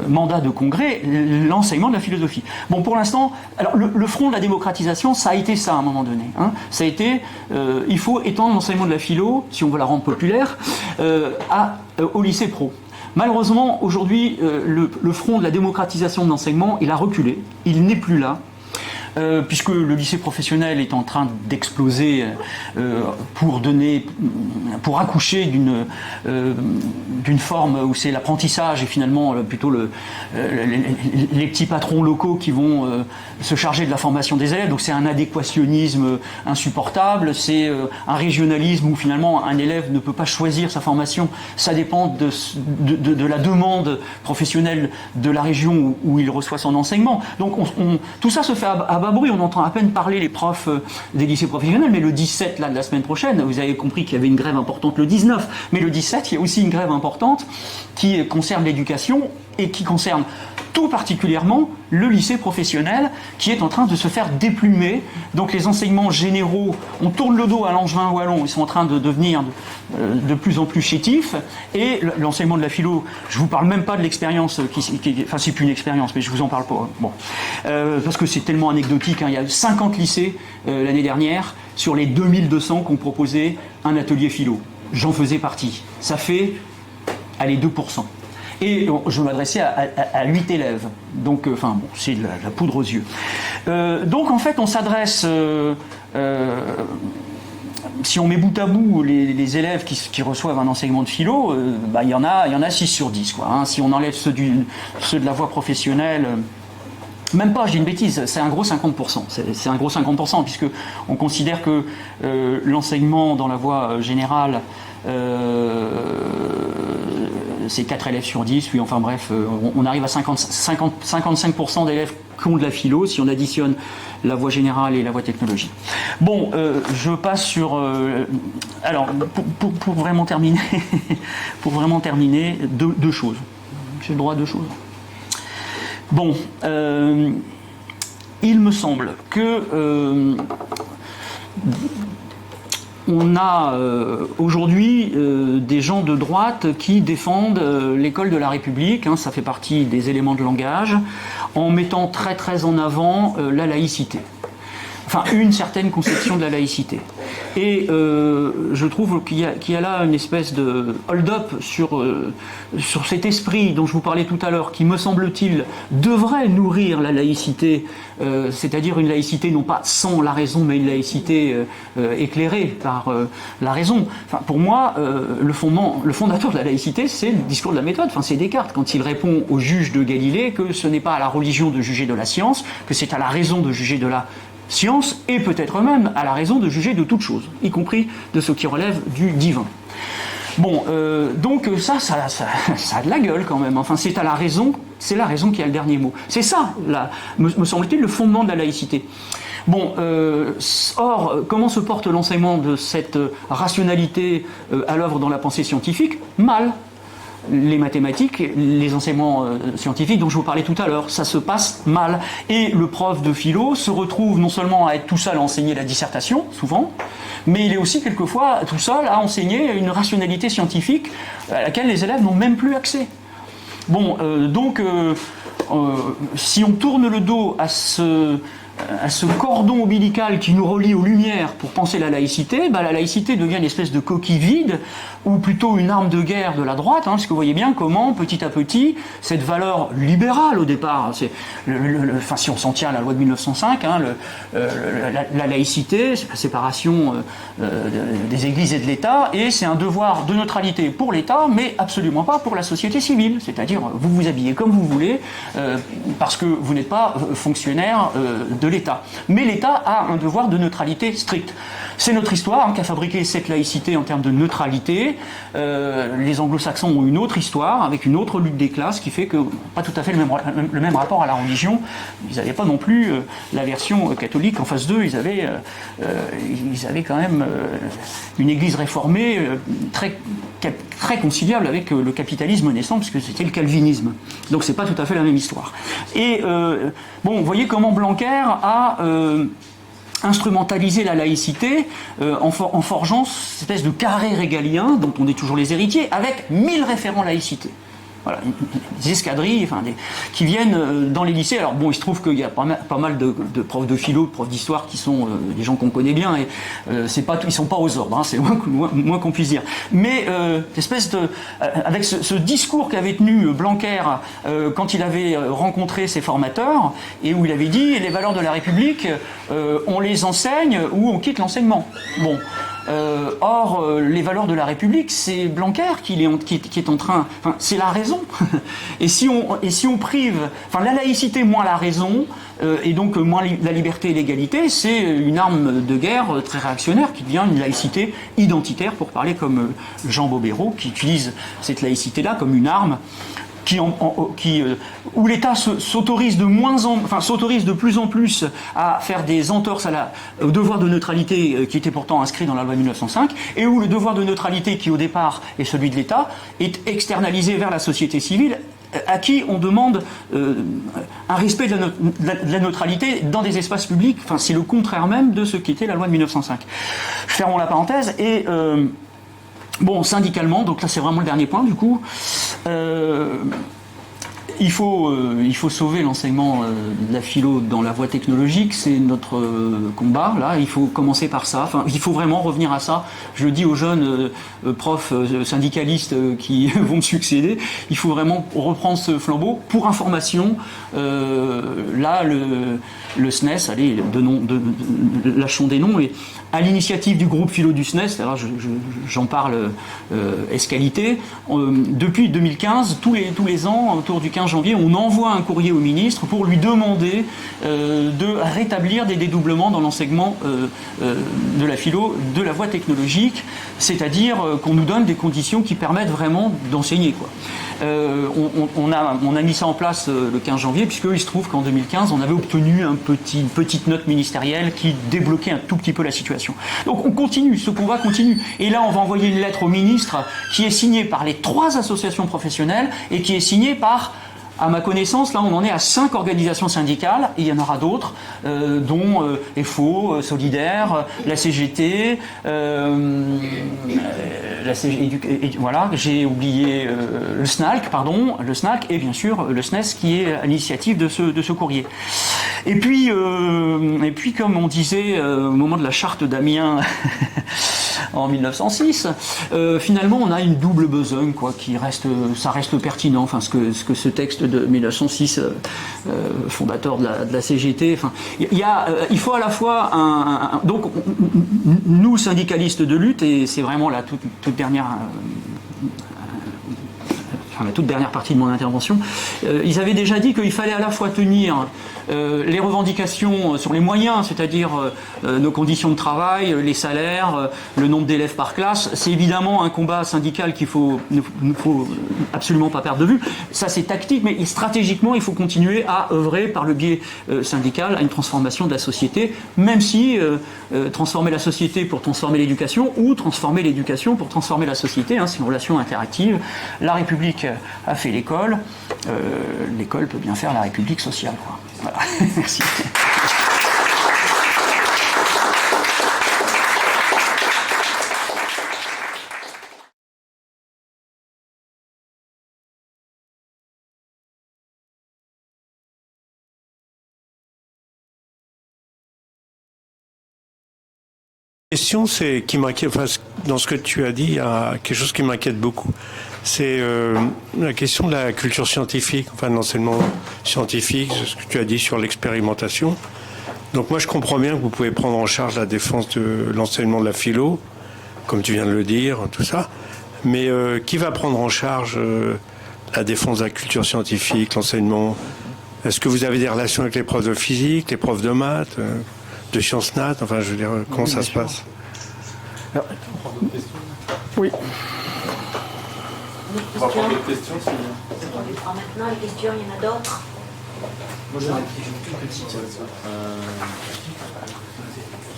mandats de congrès l'enseignement de la philosophie. Bon, pour l'instant, alors le front de la démocratisation, ça a été ça à un moment donné. Ça a été, il faut étendre l'enseignement de la philo, si on veut la rendre populaire, au lycée pro. Malheureusement, aujourd'hui, le front de la démocratisation de l'enseignement, il a reculé, il n'est plus là. Puisque le lycée professionnel est en train d'exploser pour accoucher d'une forme où c'est l'apprentissage et finalement plutôt les petits patrons locaux qui vont se charger de la formation des élèves. Donc c'est un adéquationnisme insupportable, c'est un régionalisme où finalement un élève ne peut pas choisir sa formation, ça dépend de la demande professionnelle de la région où il reçoit son enseignement. Donc tout ça se fait à bas bruit, on entend à peine parler les profs des lycées professionnels, mais le 17 là, de la semaine prochaine, vous avez compris qu'il y avait une grève importante le 19, mais le 17, il y a aussi une grève importante qui concerne l'éducation. et qui concerne tout particulièrement le lycée professionnel qui est en train de se faire déplumer. Donc les enseignements généraux, on tourne le dos à Langevin Wallon, ils sont en train de devenir de plus en plus chétifs, et l'enseignement de la philo, je vous parle même pas de l'expérience, enfin c'est plus une expérience, mais je vous en parle pas, bon. Parce que c'est tellement anecdotique, hein. Il y a 50 lycées l'année dernière, sur les 2200 qui ont proposé un atelier philo. J'en faisais partie. Ça fait, allez, 2%. Et je m'adressais à 8 élèves. Donc, enfin, bon, c'est de la poudre aux yeux. Donc, en fait, on s'adresse... si on met bout à bout les élèves qui reçoivent un enseignement de philo, il y en a 6 sur 10, quoi, hein. Si on enlève ceux de la voie professionnelle... Même pas, je dis une bêtise, c'est un gros 50%. C'est un gros 50%, puisque on considère que l'enseignement dans la voie générale... c'est 4 élèves sur 10, puis enfin bref, on arrive à 55% d'élèves qui ont de la philo, si on additionne la voie générale et la voie technologie. Bon, je passe sur... alors, pour vraiment terminer, deux choses. J'ai le droit à 2 choses. Bon, il me semble que... on a aujourd'hui des gens de droite qui défendent l'école de la République, hein, ça fait partie des éléments de langage, en mettant très très en avant la laïcité. Enfin, une certaine conception de la laïcité. Et je trouve qu'il y a là une espèce de hold-up sur cet esprit dont je vous parlais tout à l'heure, qui, me semble-t-il, devrait nourrir la laïcité, c'est-à-dire une laïcité non pas sans la raison, mais une laïcité éclairée par la raison. Enfin, pour moi, le fondateur de la laïcité, c'est le discours de la méthode. Enfin, c'est Descartes, quand il répond au juge de Galilée que ce n'est pas à la religion de juger de la science, que c'est à la raison de juger de la science, et peut-être même à la raison de juger de toute chose, y compris de ce qui relève du divin. Bon, donc ça a de la gueule quand même. Enfin, c'est la raison qui a le dernier mot. C'est ça, me semble-t-il, le fondement de la laïcité. Bon, or, comment se porte l'enseignement de cette rationalité à l'œuvre dans la pensée scientifique? Mal. Les mathématiques, les enseignements scientifiques dont je vous parlais tout à l'heure, ça se passe mal. Et le prof de philo se retrouve non seulement à être tout seul à enseigner la dissertation, souvent, mais il est aussi quelquefois tout seul à enseigner une rationalité scientifique à laquelle les élèves n'ont même plus accès. Bon, donc, si on tourne le dos à ce cordon ombilical qui nous relie aux Lumières pour penser la laïcité, la laïcité devient une espèce de coquille vide, ou plutôt une arme de guerre de la droite, hein, parce que vous voyez bien comment, petit à petit, cette valeur libérale au départ, enfin, si on s'en tient à la loi de 1905, hein, la laïcité, c'est la séparation des églises et de l'État, et c'est un devoir de neutralité pour l'État, mais absolument pas pour la société civile, c'est-à-dire vous vous habillez comme vous voulez, parce que vous n'êtes pas fonctionnaire de l'État. Mais l'État a un devoir de neutralité stricte. C'est notre histoire qui a fabriqué cette laïcité en termes de neutralité. Les anglo-saxons ont une autre histoire, avec une autre lutte des classes, qui fait que pas tout à fait le même rapport à la religion. Ils n'avaient pas non plus la version catholique en face d'eux. Ils avaient quand même une église réformée très conciliable avec le capitalisme naissant, puisque c'était le calvinisme. Donc c'est pas tout à fait la même histoire. Et bon, vous voyez comment Blanquer a instrumentaliser la laïcité en forgeant cette espèce de carré régalien dont on est toujours les héritiers, avec 1000 référents laïcité. Voilà, des escadrilles qui viennent dans les lycées. Alors bon, il se trouve qu'il y a pas mal de profs de philo, de profs d'histoire qui sont des gens qu'on connaît bien, et ils sont pas aux ordres, hein, c'est moins qu'on puisse dire. Mais espèce de, avec ce discours qu'avait tenu Blanquer quand il avait rencontré ses formateurs, et où il avait dit les valeurs de la République, on les enseigne ou on quitte l'enseignement. Bon. Or, les valeurs de la République, c'est Blanquer qui est en train... Enfin, c'est la raison. Et si on prive... Enfin, la laïcité moins la raison, et donc moins la liberté et l'égalité, c'est une arme de guerre très réactionnaire qui devient une laïcité identitaire, pour parler comme Jean Bobéro, qui utilise cette laïcité-là comme une arme où l'État s'autorise de plus en plus à faire des entorses au devoir de neutralité qui était pourtant inscrit dans la loi 1905, et où le devoir de neutralité qui au départ est celui de l'État est externalisé vers la société civile à qui on demande un respect de la neutralité dans des espaces publics. Enfin, c'est le contraire même de ce qu'était la loi de 1905. Fermons la parenthèse. Et bon, syndicalement, donc là c'est vraiment le dernier point du coup. Il faut sauver l'enseignement de la philo dans la voie technologique, c'est notre combat, là, il faut commencer par ça, enfin, il faut vraiment revenir à ça. Je le dis aux jeunes profs syndicalistes qui vont me succéder, il faut vraiment reprendre ce flambeau. Pour information, là, le SNES, allez, lâchons des noms, et à l'initiative du groupe philo du SNES, alors j'en parle escalité, depuis 2015, tous les ans, autour du 15 janvier, on envoie un courrier au ministre pour lui demander de rétablir des dédoublements dans l'enseignement de la philo, de la voie technologique, c'est-à-dire qu'on nous donne des conditions qui permettent vraiment d'enseigner, quoi. On a mis ça en place le 15 janvier, puisqu'il se trouve qu'en 2015, on avait obtenu une petite note ministérielle qui débloquait un tout petit peu la situation. Donc on continue, ce combat continue. Et là, on va envoyer une lettre au ministre qui est signée par les 3 associations professionnelles et qui est signée par, à ma connaissance, là on en est à 5 organisations syndicales, et il y en aura d'autres, dont FO, Solidaire, la CGT, voilà, j'ai oublié le SNALC, et bien sûr le SNES qui est à l'initiative de ce courrier. Et puis comme on disait au moment de la charte d'Amiens en 1906, finalement on a une double besogne, quoi, ça reste pertinent, enfin ce que ce texte de 1906, fondateur de la CGT, enfin il faut à la fois donc nous syndicalistes de lutte, et c'est vraiment la toute dernière la toute dernière partie de mon intervention, ils avaient déjà dit qu'il fallait à la fois tenir les revendications sur les moyens, c'est-à-dire nos conditions de travail, les salaires, le nombre d'élèves par classe. C'est évidemment un combat syndical qu'il ne faut absolument pas perdre de vue. Ça, c'est tactique, mais stratégiquement, il faut continuer à œuvrer par le biais syndical à une transformation de la société, même si transformer la société pour transformer l'éducation, ou transformer l'éducation pour transformer la société, c'est une relation interactive. La République a fait l'école, l'école peut bien faire la République sociale, quoi. Voilà. Merci. La question, c'est qui m'inquiète, enfin, dans ce que tu as dit, il y a quelque chose qui m'inquiète beaucoup. C'est la question de la culture scientifique, enfin de l'enseignement scientifique, ce que tu as dit sur l'expérimentation. Donc moi, je comprends bien que vous pouvez prendre en charge la défense de l'enseignement de la philo, comme tu viens de le dire, tout ça. Mais qui va prendre en charge la défense de la culture scientifique, l'enseignement? Est-ce que vous avez des relations avec les profs de physique, les profs de maths, de sciences nat, enfin je veux dire, comment ça se passe? Alors, oui. On va prendre d'autres questions. On les prend maintenant, les questions, il y en a d'autres. Moi j'en ai une petite.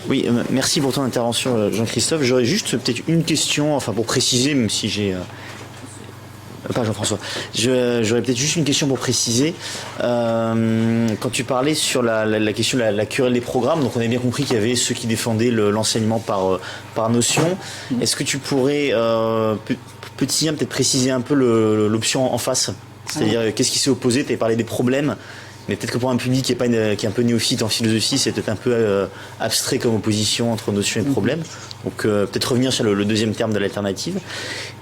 Oui, merci pour ton intervention, Jean-Christophe. J'aurais juste peut-être une question, enfin pour préciser, même si j'ai... Pas Jean-François. J'aurais peut-être juste une question pour préciser. Quand tu parlais sur la question de la querelle des programmes, donc on a bien compris qu'il y avait ceux qui défendaient l'enseignement par notion. Est-ce que tu pourrais peut-être préciser un peu l'option en face? C'est-à-dire qu'est-ce qui s'est opposé? Tu avais parlé des problèmes, mais peut-être que pour un public qui est un peu néophyte en philosophie, c'est peut-être un peu abstrait comme opposition entre notion et problème. Donc peut-être revenir sur le deuxième terme de l'alternative.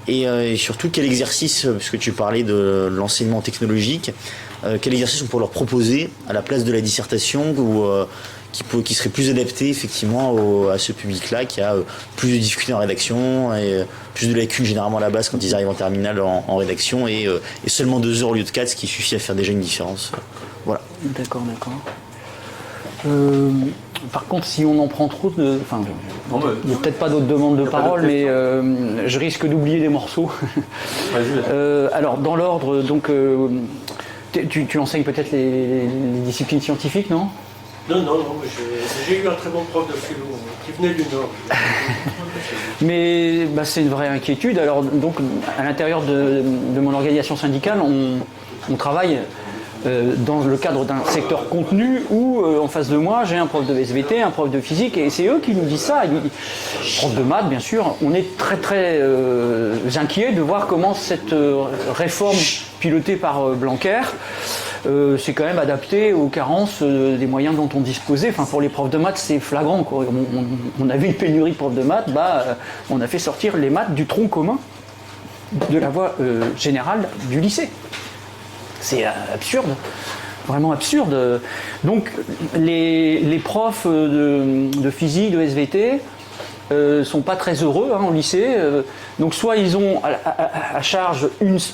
Et surtout, quel exercice, puisque tu parlais de l'enseignement technologique, quel exercice on pourrait leur proposer à la place de la dissertation qui serait plus adapté effectivement à ce public-là, qui a plus de difficultés en rédaction et plus de lacunes généralement à la base quand ils arrivent en terminale en rédaction et seulement 2 heures au lieu de 4, ce qui suffit à faire déjà une différence. Voilà. D'accord. Par contre, si on en prend trop, il n'y a peut-être pas d'autres demandes de parole, mais je risque d'oublier des morceaux. Alors, dans l'ordre, donc, tu enseignes peut-être les disciplines scientifiques, non? Non, j'ai eu un très bon prof de philo qui venait du Nord. Mais c'est une vraie inquiétude. Alors, donc, à l'intérieur de mon organisation syndicale, On travaille dans le cadre d'un secteur contenu où en face de moi j'ai un prof de SVT, un prof de physique, et c'est eux qui nous disent ça. Prof de maths, bien sûr, on est très très inquiets de voir comment cette réforme pilotée par Blanquer c'est quand même adapté aux carences des moyens dont on disposait. Enfin, pour les profs de maths, c'est flagrant, quoi. On avait une pénurie de profs de maths, on a fait sortir les maths du tronc commun de la voie générale du lycée. C'est absurde, vraiment absurde. Donc les profs de physique, de SVT, sont pas très heureux au lycée. Donc soit ils ont à charge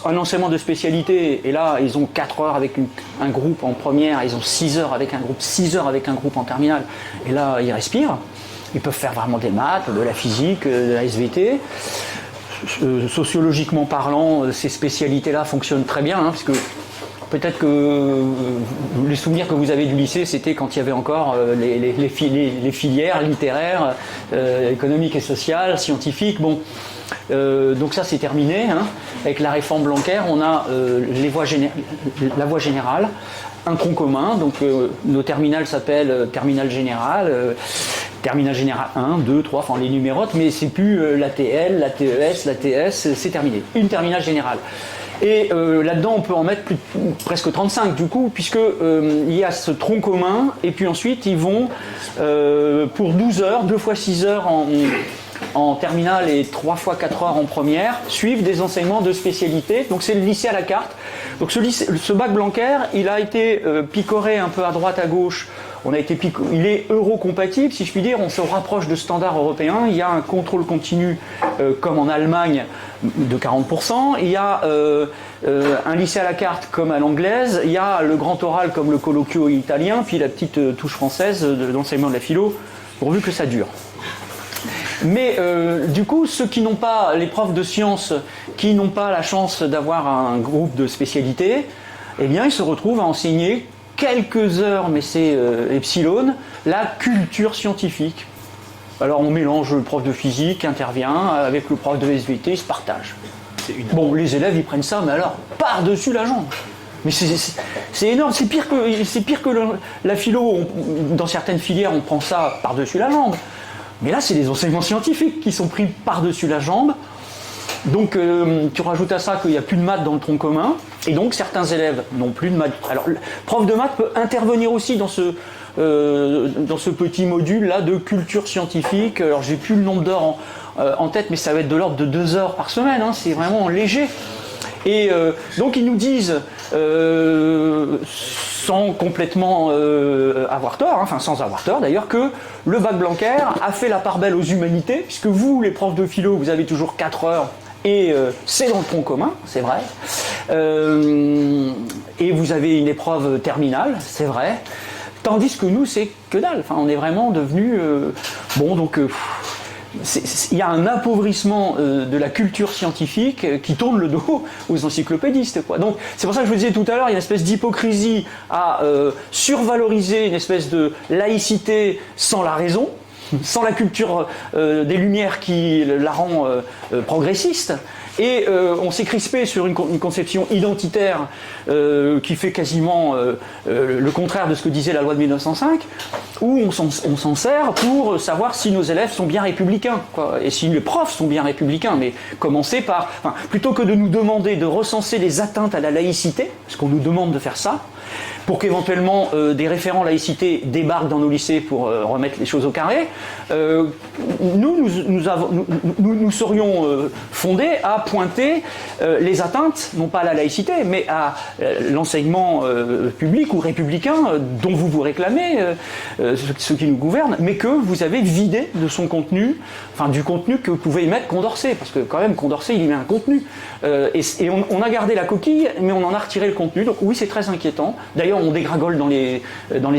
un enseignement de spécialité, et là ils ont 4 heures avec un groupe en première, ils ont 6 heures avec un groupe, 6 heures avec un groupe en terminale, et là ils respirent. Ils peuvent faire vraiment des maths, de la physique, de la SVT. Sociologiquement parlant, ces spécialités-là fonctionnent très bien, puisque peut-être que les souvenirs que vous avez du lycée, c'était quand il y avait encore les filières littéraires, économiques et sociales, scientifiques. Bon, donc ça c'est terminé. Avec la réforme Blanquer, on a la voie générale, un tronc commun. Donc nos terminales s'appellent terminale générale. Terminal général 1, 2, 3, enfin les numérotes, mais c'est plus l'ATL, l'ATES, l'ATS, c'est terminé. Une terminale générale. Et là-dedans, on peut en mettre presque 35 du coup, puisque il y a ce tronc commun, et puis ensuite ils vont pour 12 heures, 2 fois 6 heures en terminale et 3 fois 4 heures en première, suivre des enseignements de spécialité. Donc c'est le lycée à la carte. Donc ce bac Blanquer, il a été picoré un peu à droite, à gauche. Il est euro-compatible, si je puis dire, on se rapproche de standards européens. Il y a un contrôle continu, comme en Allemagne, de 40%. Il y a un lycée à la carte, comme à l'anglaise. Il y a le grand oral, comme le colloquio italien, puis la petite touche française de l'enseignement de la philo, pourvu que ça dure. Mais du coup, ceux qui n'ont pas, les profs de sciences, qui n'ont pas la chance d'avoir un groupe de spécialité, eh bien, ils se retrouvent à enseigner quelques heures, mais c'est epsilon, la culture scientifique. Alors on mélange, le prof de physique qui intervient avec le prof de SVT, ils se partagent. Bon, les élèves ils prennent ça, mais alors par-dessus la jambe. Mais c'est énorme, c'est pire que la philo. Dans certaines filières, on prend ça par-dessus la jambe. Mais là, c'est des enseignements scientifiques qui sont pris par-dessus la jambe. Donc tu rajoutes à ça qu'il n'y a plus de maths dans le tronc commun, et donc certains élèves n'ont plus de maths. Alors le prof de maths peut intervenir aussi dans ce petit module-là de culture scientifique. Alors j'ai plus le nombre d'heures en tête, mais ça va être de l'ordre de 2 heures par semaine, c'est vraiment léger. Et donc ils nous disent, sans complètement avoir tort, sans avoir tort d'ailleurs, que le bac Blanquer a fait la part belle aux humanités, puisque vous, les profs de philo, vous avez toujours 4 heures, et c'est dans le tronc commun, c'est vrai. Et vous avez une épreuve terminale, c'est vrai. Tandis que nous, c'est que dalle. On est vraiment devenus... il y a un appauvrissement de la culture scientifique qui tourne le dos aux encyclopédistes, quoi. Donc c'est pour ça que je vous disais tout à l'heure, il y a une espèce d'hypocrisie à survaloriser une espèce de laïcité sans la raison, sans la culture des Lumières qui la rend progressiste. Et on s'est crispé sur une conception identitaire qui fait quasiment le contraire de ce que disait la loi de 1905, où on s'en sert pour savoir si nos élèves sont bien républicains, quoi, et si les profs sont bien républicains. Mais commencer par... plutôt que de nous demander de recenser les atteintes à la laïcité, parce qu'on nous demande de faire ça, pour qu'éventuellement des référents laïcité débarquent dans nos lycées pour remettre les choses au carré, nous serions fondés à pointer les atteintes, non pas à la laïcité, mais à l'enseignement public ou républicain dont vous réclamez, ceux qui nous gouvernent, mais que vous avez vidé de son contenu, du contenu que pouvait y mettre Condorcet, parce que quand même Condorcet il y met un contenu, et on a gardé la coquille, mais on en a retiré le contenu, donc oui c'est très inquiétant. D'ailleurs on dégringole dans les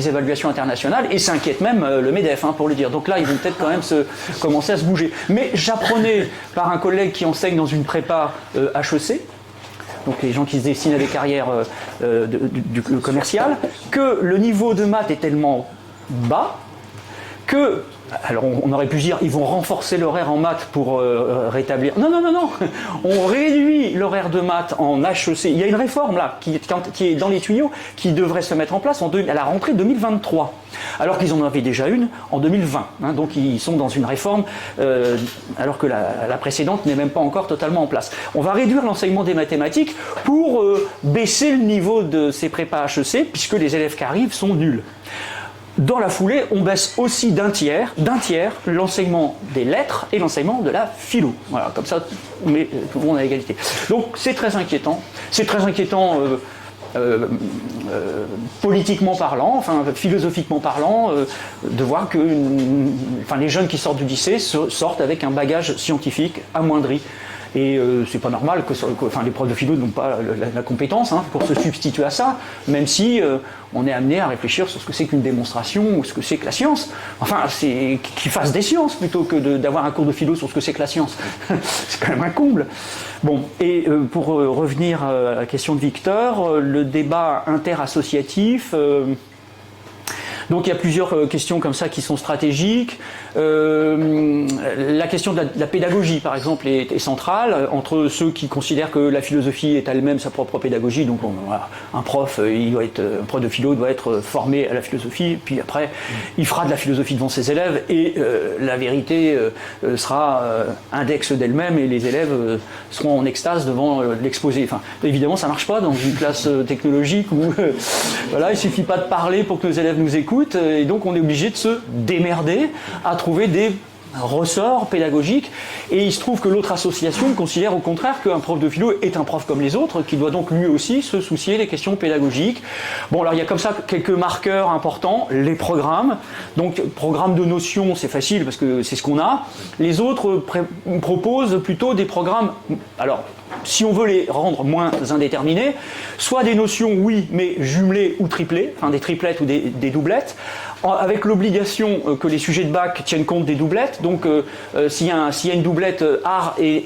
évaluations internationales, et ça inquiète même le MEDEF, pour le dire. Donc là ils vont peut-être quand même commencer à se bouger. Mais j'apprenais par un collègue qui enseigne dans une prépa HEC, donc les gens qui se destinent à des carrières du commercial, que le niveau de maths est tellement bas que Alors on aurait pu dire ils vont renforcer l'horaire en maths pour rétablir. Non, on réduit l'horaire de maths en HEC. Il y a une réforme là qui est dans les tuyaux qui devrait se mettre en place à la rentrée 2023. Alors qu'ils en avaient déjà une en 2020. Donc ils sont dans une réforme alors que la précédente n'est même pas encore totalement en place. On va réduire l'enseignement des mathématiques pour baisser le niveau de ces prépas HEC puisque les élèves qui arrivent sont nuls. Dans la foulée, on baisse aussi d'un tiers l'enseignement des lettres et l'enseignement de la philo. Voilà, comme ça, on met tout le monde à égalité. Donc c'est très inquiétant. C'est très inquiétant politiquement parlant, enfin philosophiquement parlant, de voir que les jeunes qui sortent du lycée sortent avec un bagage scientifique amoindri. Et c'est pas normal que les profs de philo n'ont pas la compétence pour se substituer à ça, même si on est amené à réfléchir sur ce que c'est qu'une démonstration ou ce que c'est que la science. Enfin, c'est qu'ils fassent des sciences plutôt que d'avoir un cours de philo sur ce que c'est que la science. C'est quand même un comble. Bon, et pour revenir à la question de Victor, le débat interassociatif. Donc il y a plusieurs questions comme ça qui sont stratégiques. La question de la pédagogie, par exemple, est centrale entre ceux qui considèrent que la philosophie est elle-même sa propre pédagogie. Donc voilà, un prof de philo doit être formé à la philosophie, puis après il fera de la philosophie devant ses élèves et la vérité sera indexe d'elle-même et les élèves seront en extase devant l'exposé. Enfin, évidemment, ça marche pas dans une classe technologique où voilà, il suffit pas de parler pour que nos élèves nous écoutent. Et donc on est obligé de se démerder à trouver des ressorts pédagogiques. Et il se trouve que l'autre association considère au contraire qu'un prof de philo est un prof comme les autres, qui doit donc lui aussi se soucier des questions pédagogiques. Bon, alors il y a comme ça quelques marqueurs importants. Les programmes. Donc programme de notions, c'est facile parce que c'est ce qu'on a. Les autres proposent plutôt des programmes. Alors, si on veut les rendre moins indéterminés, soit des notions, oui, mais jumelées ou triplées, enfin des triplettes ou des doublettes, avec l'obligation que les sujets de bac tiennent compte des doublettes. Donc, s'il y a une doublette art et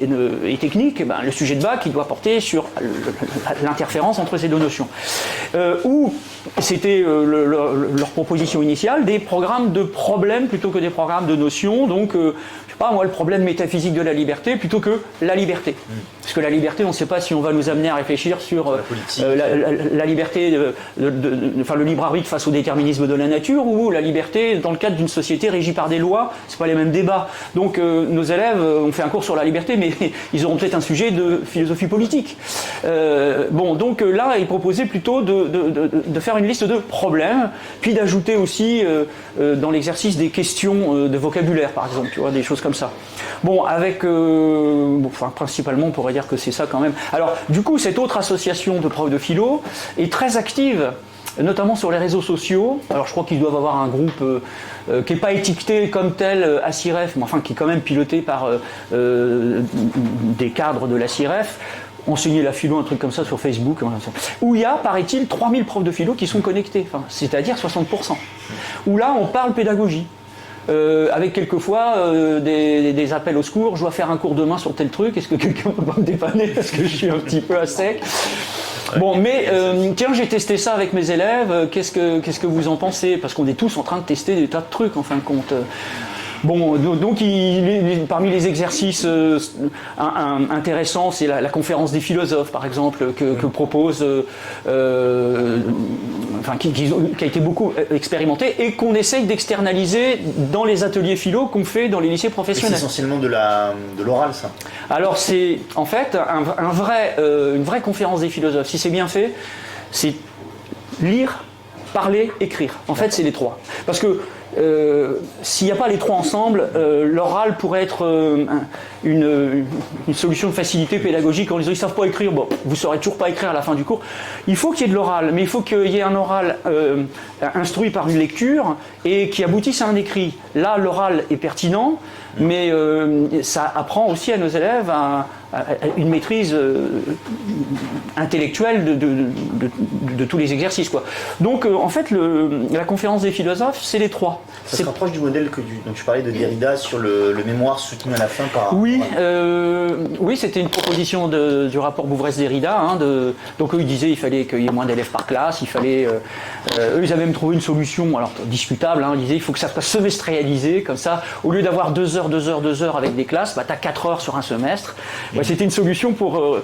technique, ben, le sujet de bac, il doit porter sur l'interférence entre ces deux notions. Ou, c'était leur proposition initiale, des programmes de problèmes plutôt que des programmes de notions. Donc, le problème métaphysique de la liberté plutôt que la liberté. Parce que la liberté, on ne sait pas si on va nous amener à réfléchir sur la liberté, le libre arbitre face au déterminisme de la nature ou la liberté dans le cadre d'une société régie par des lois. C'est pas les mêmes débats. Donc nos élèves ont fait un cours sur la liberté, mais ils auront peut-être un sujet de philosophie politique. Donc là, ils proposaient plutôt de faire une liste de problèmes, puis d'ajouter aussi dans l'exercice des questions de vocabulaire, par exemple, tu vois, des choses comme ça. Bon, principalement, on pourrait dire que c'est ça quand même. Alors, du coup, cette autre association de profs de philo est très active, notamment sur les réseaux sociaux. Alors, je crois qu'ils doivent avoir un groupe qui n'est pas étiqueté comme tel à CIREF, mais enfin qui est quand même piloté par des cadres de la CIREF. Enseigner la philo, un truc comme ça sur Facebook, où il y a, paraît-il, 3000 profs de philo qui sont connectés, c'est-à-dire 60%. Où là, on parle pédagogie. Avec quelquefois des appels au secours, je dois faire un cours demain sur tel truc, est-ce que quelqu'un peut me dépanner parce que je suis un petit peu à sec. Bon, mais tiens, j'ai testé ça avec mes élèves, qu'est-ce que vous en pensez? Parce qu'on est tous en train de tester des tas de trucs en fin de compte. Bon, donc parmi les exercices intéressants, c'est la conférence des philosophes, par exemple, que propose, qui a été beaucoup expérimentée et qu'on essaye d'externaliser dans les ateliers philo qu'on fait dans les lycées professionnels. C'est essentiellement de l'oral, ça. Alors c'est en fait une vraie conférence des philosophes. Si c'est bien fait, c'est lire, parler, écrire. En fait, c'est les trois. Parce que s'il n'y a pas les trois ensemble, l'oral pourrait être une solution de facilité pédagogique. En disant ils ne savent pas écrire, bon, vous ne saurez toujours pas écrire à la fin du cours. Il faut qu'il y ait de l'oral, mais il faut qu'il y ait un oral instruit par une lecture et qui aboutisse à un écrit. Là, l'oral est pertinent, mais ça apprend aussi à nos élèves une maîtrise intellectuelle de tous les exercices, quoi. Donc en fait la conférence des philosophes, c'est les trois. Ça se rapproche du modèle dont tu parlais de Derrida sur le mémoire soutenu à la fin par... Oui, oui, c'était une proposition du rapport Bouvresse-Derrida. Hein, donc eux, ils disaient qu'il fallait qu'il y ait moins d'élèves par classe, il fallait... eux, ils avaient même trouvé une solution, alors discutable, hein, ils disaient qu'il faut que ça soit semestrialisé, comme ça, au lieu d'avoir 2 heures avec des classes, bah, tu as 4 heures sur un semestre. Ouais, c'était une solution pour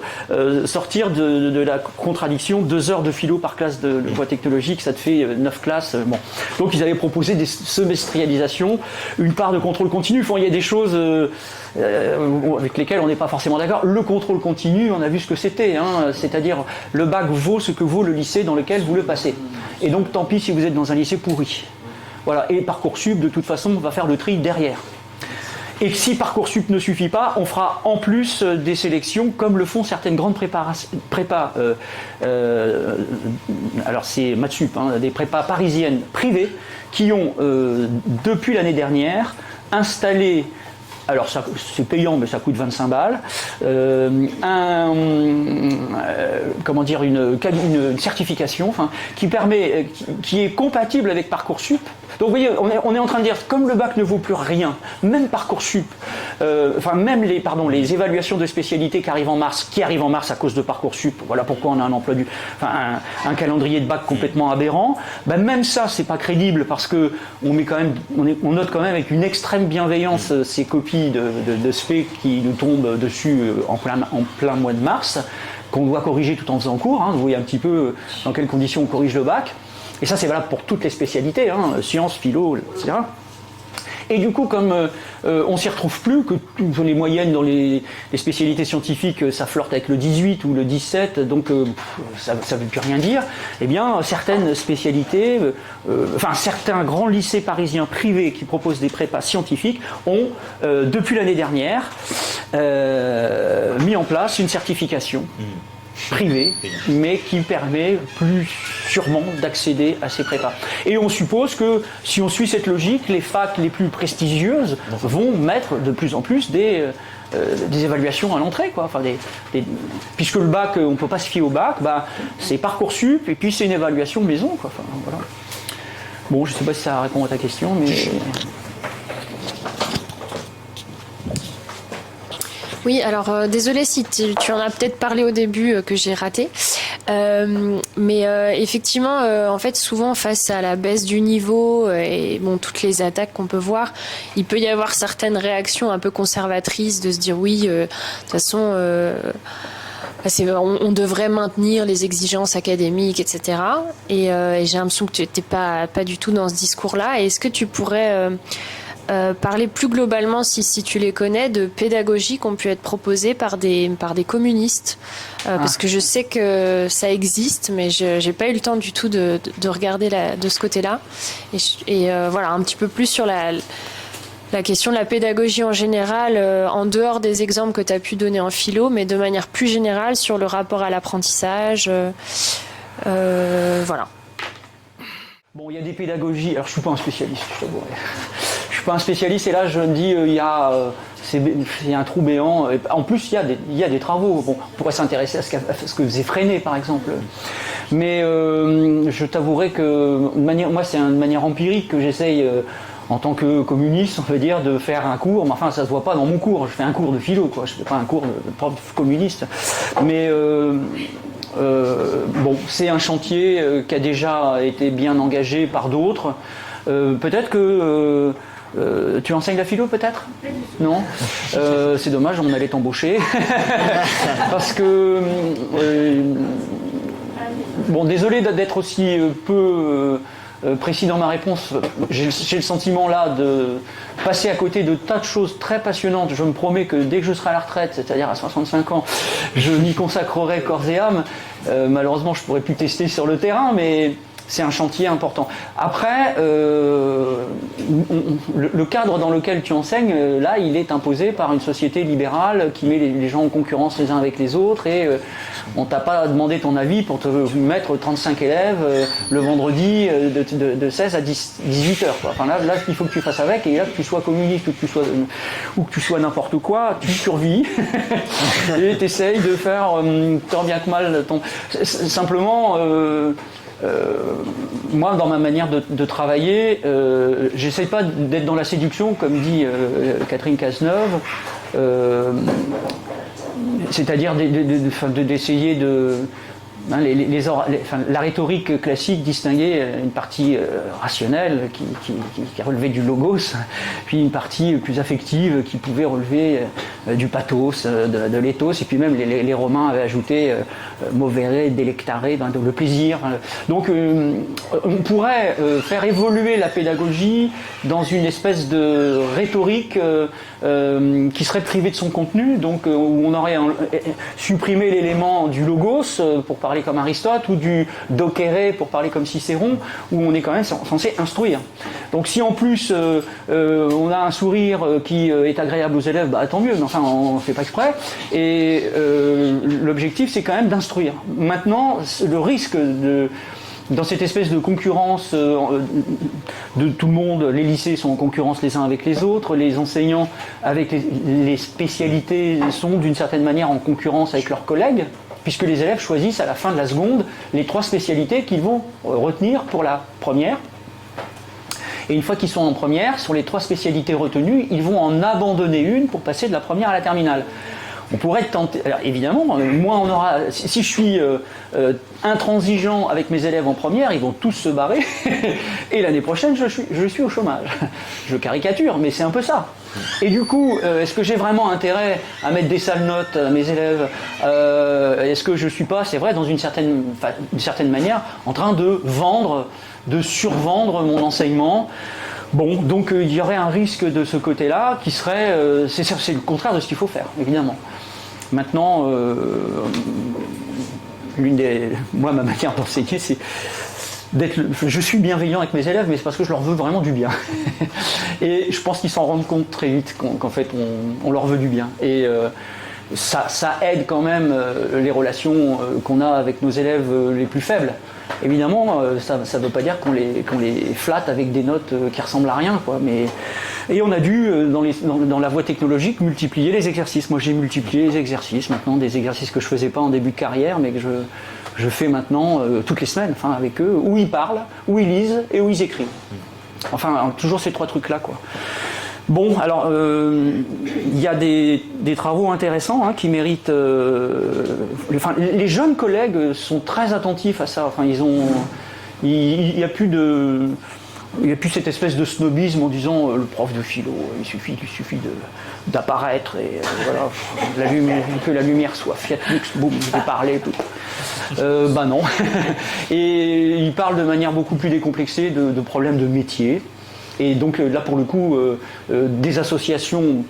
sortir de la contradiction, 2 heures de philo par classe de voie technologique, ça te fait 9 classes. Bon. Donc ils avaient proposé des semestrialisations, une part de contrôle continu. Enfin, il y a des choses avec lesquelles on n'est pas forcément d'accord. Le contrôle continu, on a vu ce que c'était, hein, c'est-à-dire le bac vaut ce que vaut le lycée dans lequel vous le passez. Et donc tant pis si vous êtes dans un lycée pourri. Voilà. Et Parcoursup, de toute façon, va faire le tri derrière. Et si Parcoursup ne suffit pas, on fera en plus des sélections comme le font certaines grandes prépas. Alors c'est Matsup, hein, des prépas parisiennes privées qui ont, depuis l'année dernière, installé, alors c'est payant mais ça coûte 25 balles, une certification qui est compatible avec Parcoursup. Donc vous voyez, on est en train de dire, comme le bac ne vaut plus rien, même Parcoursup, même les évaluations de spécialité qui arrivent en mars à cause de Parcoursup, voilà pourquoi on a un calendrier de bac complètement aberrant, ben même ça c'est pas crédible parce que on note quand même avec une extrême bienveillance ces copies de spé qui nous tombent dessus en plein mois de mars, qu'on doit corriger tout en faisant cours, hein, vous voyez un petit peu dans quelles conditions on corrige le bac. Et ça, c'est valable pour toutes les spécialités, hein, sciences, philo, etc. Et du coup, comme on s'y retrouve plus, que les moyennes dans les spécialités scientifiques, ça flirte avec le 18 ou le 17, donc ça ne veut plus rien dire, eh bien, certaines spécialités, certains grands lycées parisiens privés qui proposent des prépas scientifiques ont, depuis l'année dernière, mis en place une certification privée, mais qui permet plus sûrement d'accéder à ces prépas. Et on suppose que si on suit cette logique, les facs les plus prestigieuses vont mettre de plus en plus des évaluations à l'entrée, quoi. Enfin, puisque le bac, on ne peut pas se fier au bac, bah, c'est Parcoursup et puis c'est une évaluation maison, quoi. Enfin, voilà. Bon, je ne sais pas si ça répond à ta question, mais... Oui, alors désolée si tu en as peut-être parlé au début que j'ai raté, mais effectivement, en fait, souvent face à la baisse du niveau et toutes les attaques qu'on peut voir, il peut y avoir certaines réactions un peu conservatrices de se dire oui, de toute façon. On devrait maintenir les exigences académiques, etc. Et j'ai l'impression que tu n'étais pas du tout dans ce discours-là. Et est-ce que tu pourrais parler plus globalement, si tu les connais, de pédagogies qui ont pu être proposées par des communistes, parce que je sais que ça existe, mais j'ai pas eu le temps du tout de regarder de ce côté-là. Et voilà, un petit peu plus sur la question de la pédagogie en général, en dehors des exemples que tu as pu donner en philo, mais de manière plus générale sur le rapport à l'apprentissage. Voilà. Bon, il y a des pédagogies, alors je suis pas un spécialiste, je t'avoue. Je suis pas un spécialiste et là je me dis il y a un trou béant. En plus il y a des travaux. Bon, on pourrait s'intéresser à ce que faisait Freinet par exemple. Mais je t'avouerai que moi c'est une manière empirique que j'essaye en tant que communiste, on va dire, de faire un cours. Mais enfin ça se voit pas dans mon cours. Je fais un cours de philo, quoi. Je fais pas un cours de prof communiste. Mais c'est un chantier qui a déjà été bien engagé par d'autres. Peut-être que tu enseignes la philo peut-être ? Non ? C'est dommage, on allait t'embaucher. Parce que... désolé d'être aussi peu précis dans ma réponse. J'ai le sentiment là de passer à côté de tas de choses très passionnantes. Je me promets que dès que je serai à la retraite, c'est-à-dire à 65 ans, je m'y consacrerai corps et âme. Malheureusement, je ne pourrai plus tester sur le terrain, mais c'est un chantier important. Après, le cadre dans lequel tu enseignes, là, il est imposé par une société libérale qui met les gens en concurrence les uns avec les autres et on t'a pas demandé ton avis pour te mettre 35 élèves le vendredi de 16 à 18 heures. Quoi. Enfin, là, il faut que tu fasses avec, et là, que tu sois communiste ou que tu sois n'importe quoi, tu survis et tu essayes de faire tant bien que mal ton... Simplement... moi, dans ma manière de travailler, j'essaie pas d'être dans la séduction, comme dit Catherine Cazeneuve, c'est-à-dire d'essayer de... Hein, la rhétorique classique distinguait une partie rationnelle qui relevait du logos, puis une partie plus affective qui pouvait relever du pathos, de l'éthos, et puis même les Romains avaient ajouté movere, delectare, le plaisir. Donc on pourrait faire évoluer la pédagogie dans une espèce de rhétorique qui serait privée de son contenu, donc où on aurait supprimé l'élément du logos pour parler comme Aristote, ou du docere pour parler comme Cicéron, où on est quand même censé instruire. Donc si en plus on a un sourire qui est agréable aux élèves, bah, tant mieux, mais enfin on ne fait pas exprès, et l'objectif c'est quand même d'instruire. Maintenant, le risque dans cette espèce de concurrence de tout le monde, les lycées sont en concurrence les uns avec les autres, les enseignants avec les spécialités sont d'une certaine manière en concurrence avec leurs collègues, puisque les élèves choisissent à la fin de la seconde les 3 spécialités qu'ils vont retenir pour la première. Et une fois qu'ils sont en première, sur les 3 spécialités retenues, ils vont en abandonner une pour passer de la première à la terminale. On pourrait tenter. Alors évidemment, moi on aura. Si je suis intransigeant avec mes élèves en première, ils vont tous se barrer. Et l'année prochaine, je suis au chômage. Je caricature, mais c'est un peu ça. Et du coup, est-ce que j'ai vraiment intérêt à mettre des sales notes à mes élèves ? Est-ce que je suis pas, c'est vrai, dans d'une certaine manière, en train de vendre, de survendre mon enseignement ? Bon, donc il y aurait un risque de ce côté-là qui serait... c'est le contraire de ce qu'il faut faire, évidemment. Maintenant, moi, ma manière d'enseigner, c'est je suis bienveillant avec mes élèves, mais c'est parce que je leur veux vraiment du bien. Et je pense qu'ils s'en rendent compte très vite qu'en fait, on leur veut du bien. Et ça aide quand même les relations qu'on a avec nos élèves les plus faibles. Évidemment, ça ne veut pas dire qu'on les flatte avec des notes qui ressemblent à rien, quoi. Et on a dû, dans la voie technologique, multiplier les exercices. Moi, j'ai multiplié les exercices, maintenant, des exercices que je ne faisais pas en début de carrière, mais que je fais maintenant toutes les semaines, enfin, avec eux, où ils parlent, où ils lisent et où ils écrivent. Enfin, toujours ces 3 trucs-là, quoi. Bon, alors, il y a des travaux intéressants qui méritent... les jeunes collègues sont très attentifs à ça. Enfin, il n'y a plus cette espèce de snobisme en disant le prof de philo, il suffit d'apparaître et voilà, que la lumière soit Fiat Lux, boum, je vais parler. Bah non. Et il parle de manière beaucoup plus décomplexée de problèmes de métier. Et donc là, pour le coup, des associations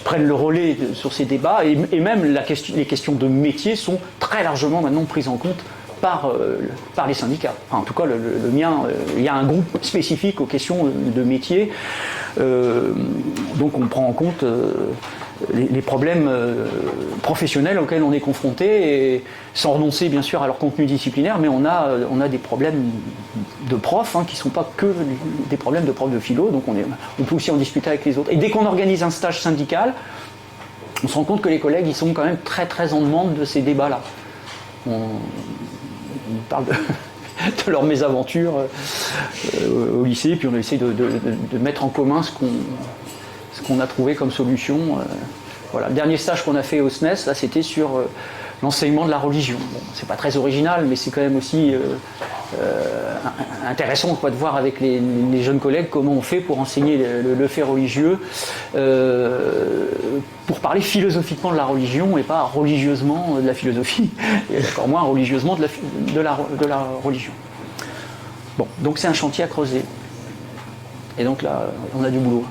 prennent le relais sur ces débats, et même les questions de métier sont très largement maintenant prises en compte par les syndicats. Enfin, en tout cas, le mien, il y a un groupe spécifique aux questions de métier, donc on prend en compte les problèmes professionnels auxquels on est confronté, et sans renoncer bien sûr à leur contenu disciplinaire, mais on a des problèmes de profs qui ne sont pas que des problèmes de profs de philo, donc on peut aussi en discuter avec les autres. Et dès qu'on organise un stage syndical, on se rend compte que les collègues ils sont quand même très très en demande de ces débats-là. On parle de leurs mésaventures au lycée, puis on essaie de mettre en commun ce qu'on a trouvé comme solution. Voilà. Le dernier stage qu'on a fait au SNES, là, c'était sur l'enseignement de la religion. Bon, c'est pas très original, mais c'est quand même aussi intéressant de voir avec les jeunes collègues comment on fait pour enseigner le fait religieux, pour parler philosophiquement de la religion et pas religieusement de la philosophie, et encore moins religieusement de la religion. Bon, donc c'est un chantier à creuser. Et donc là, on a du boulot.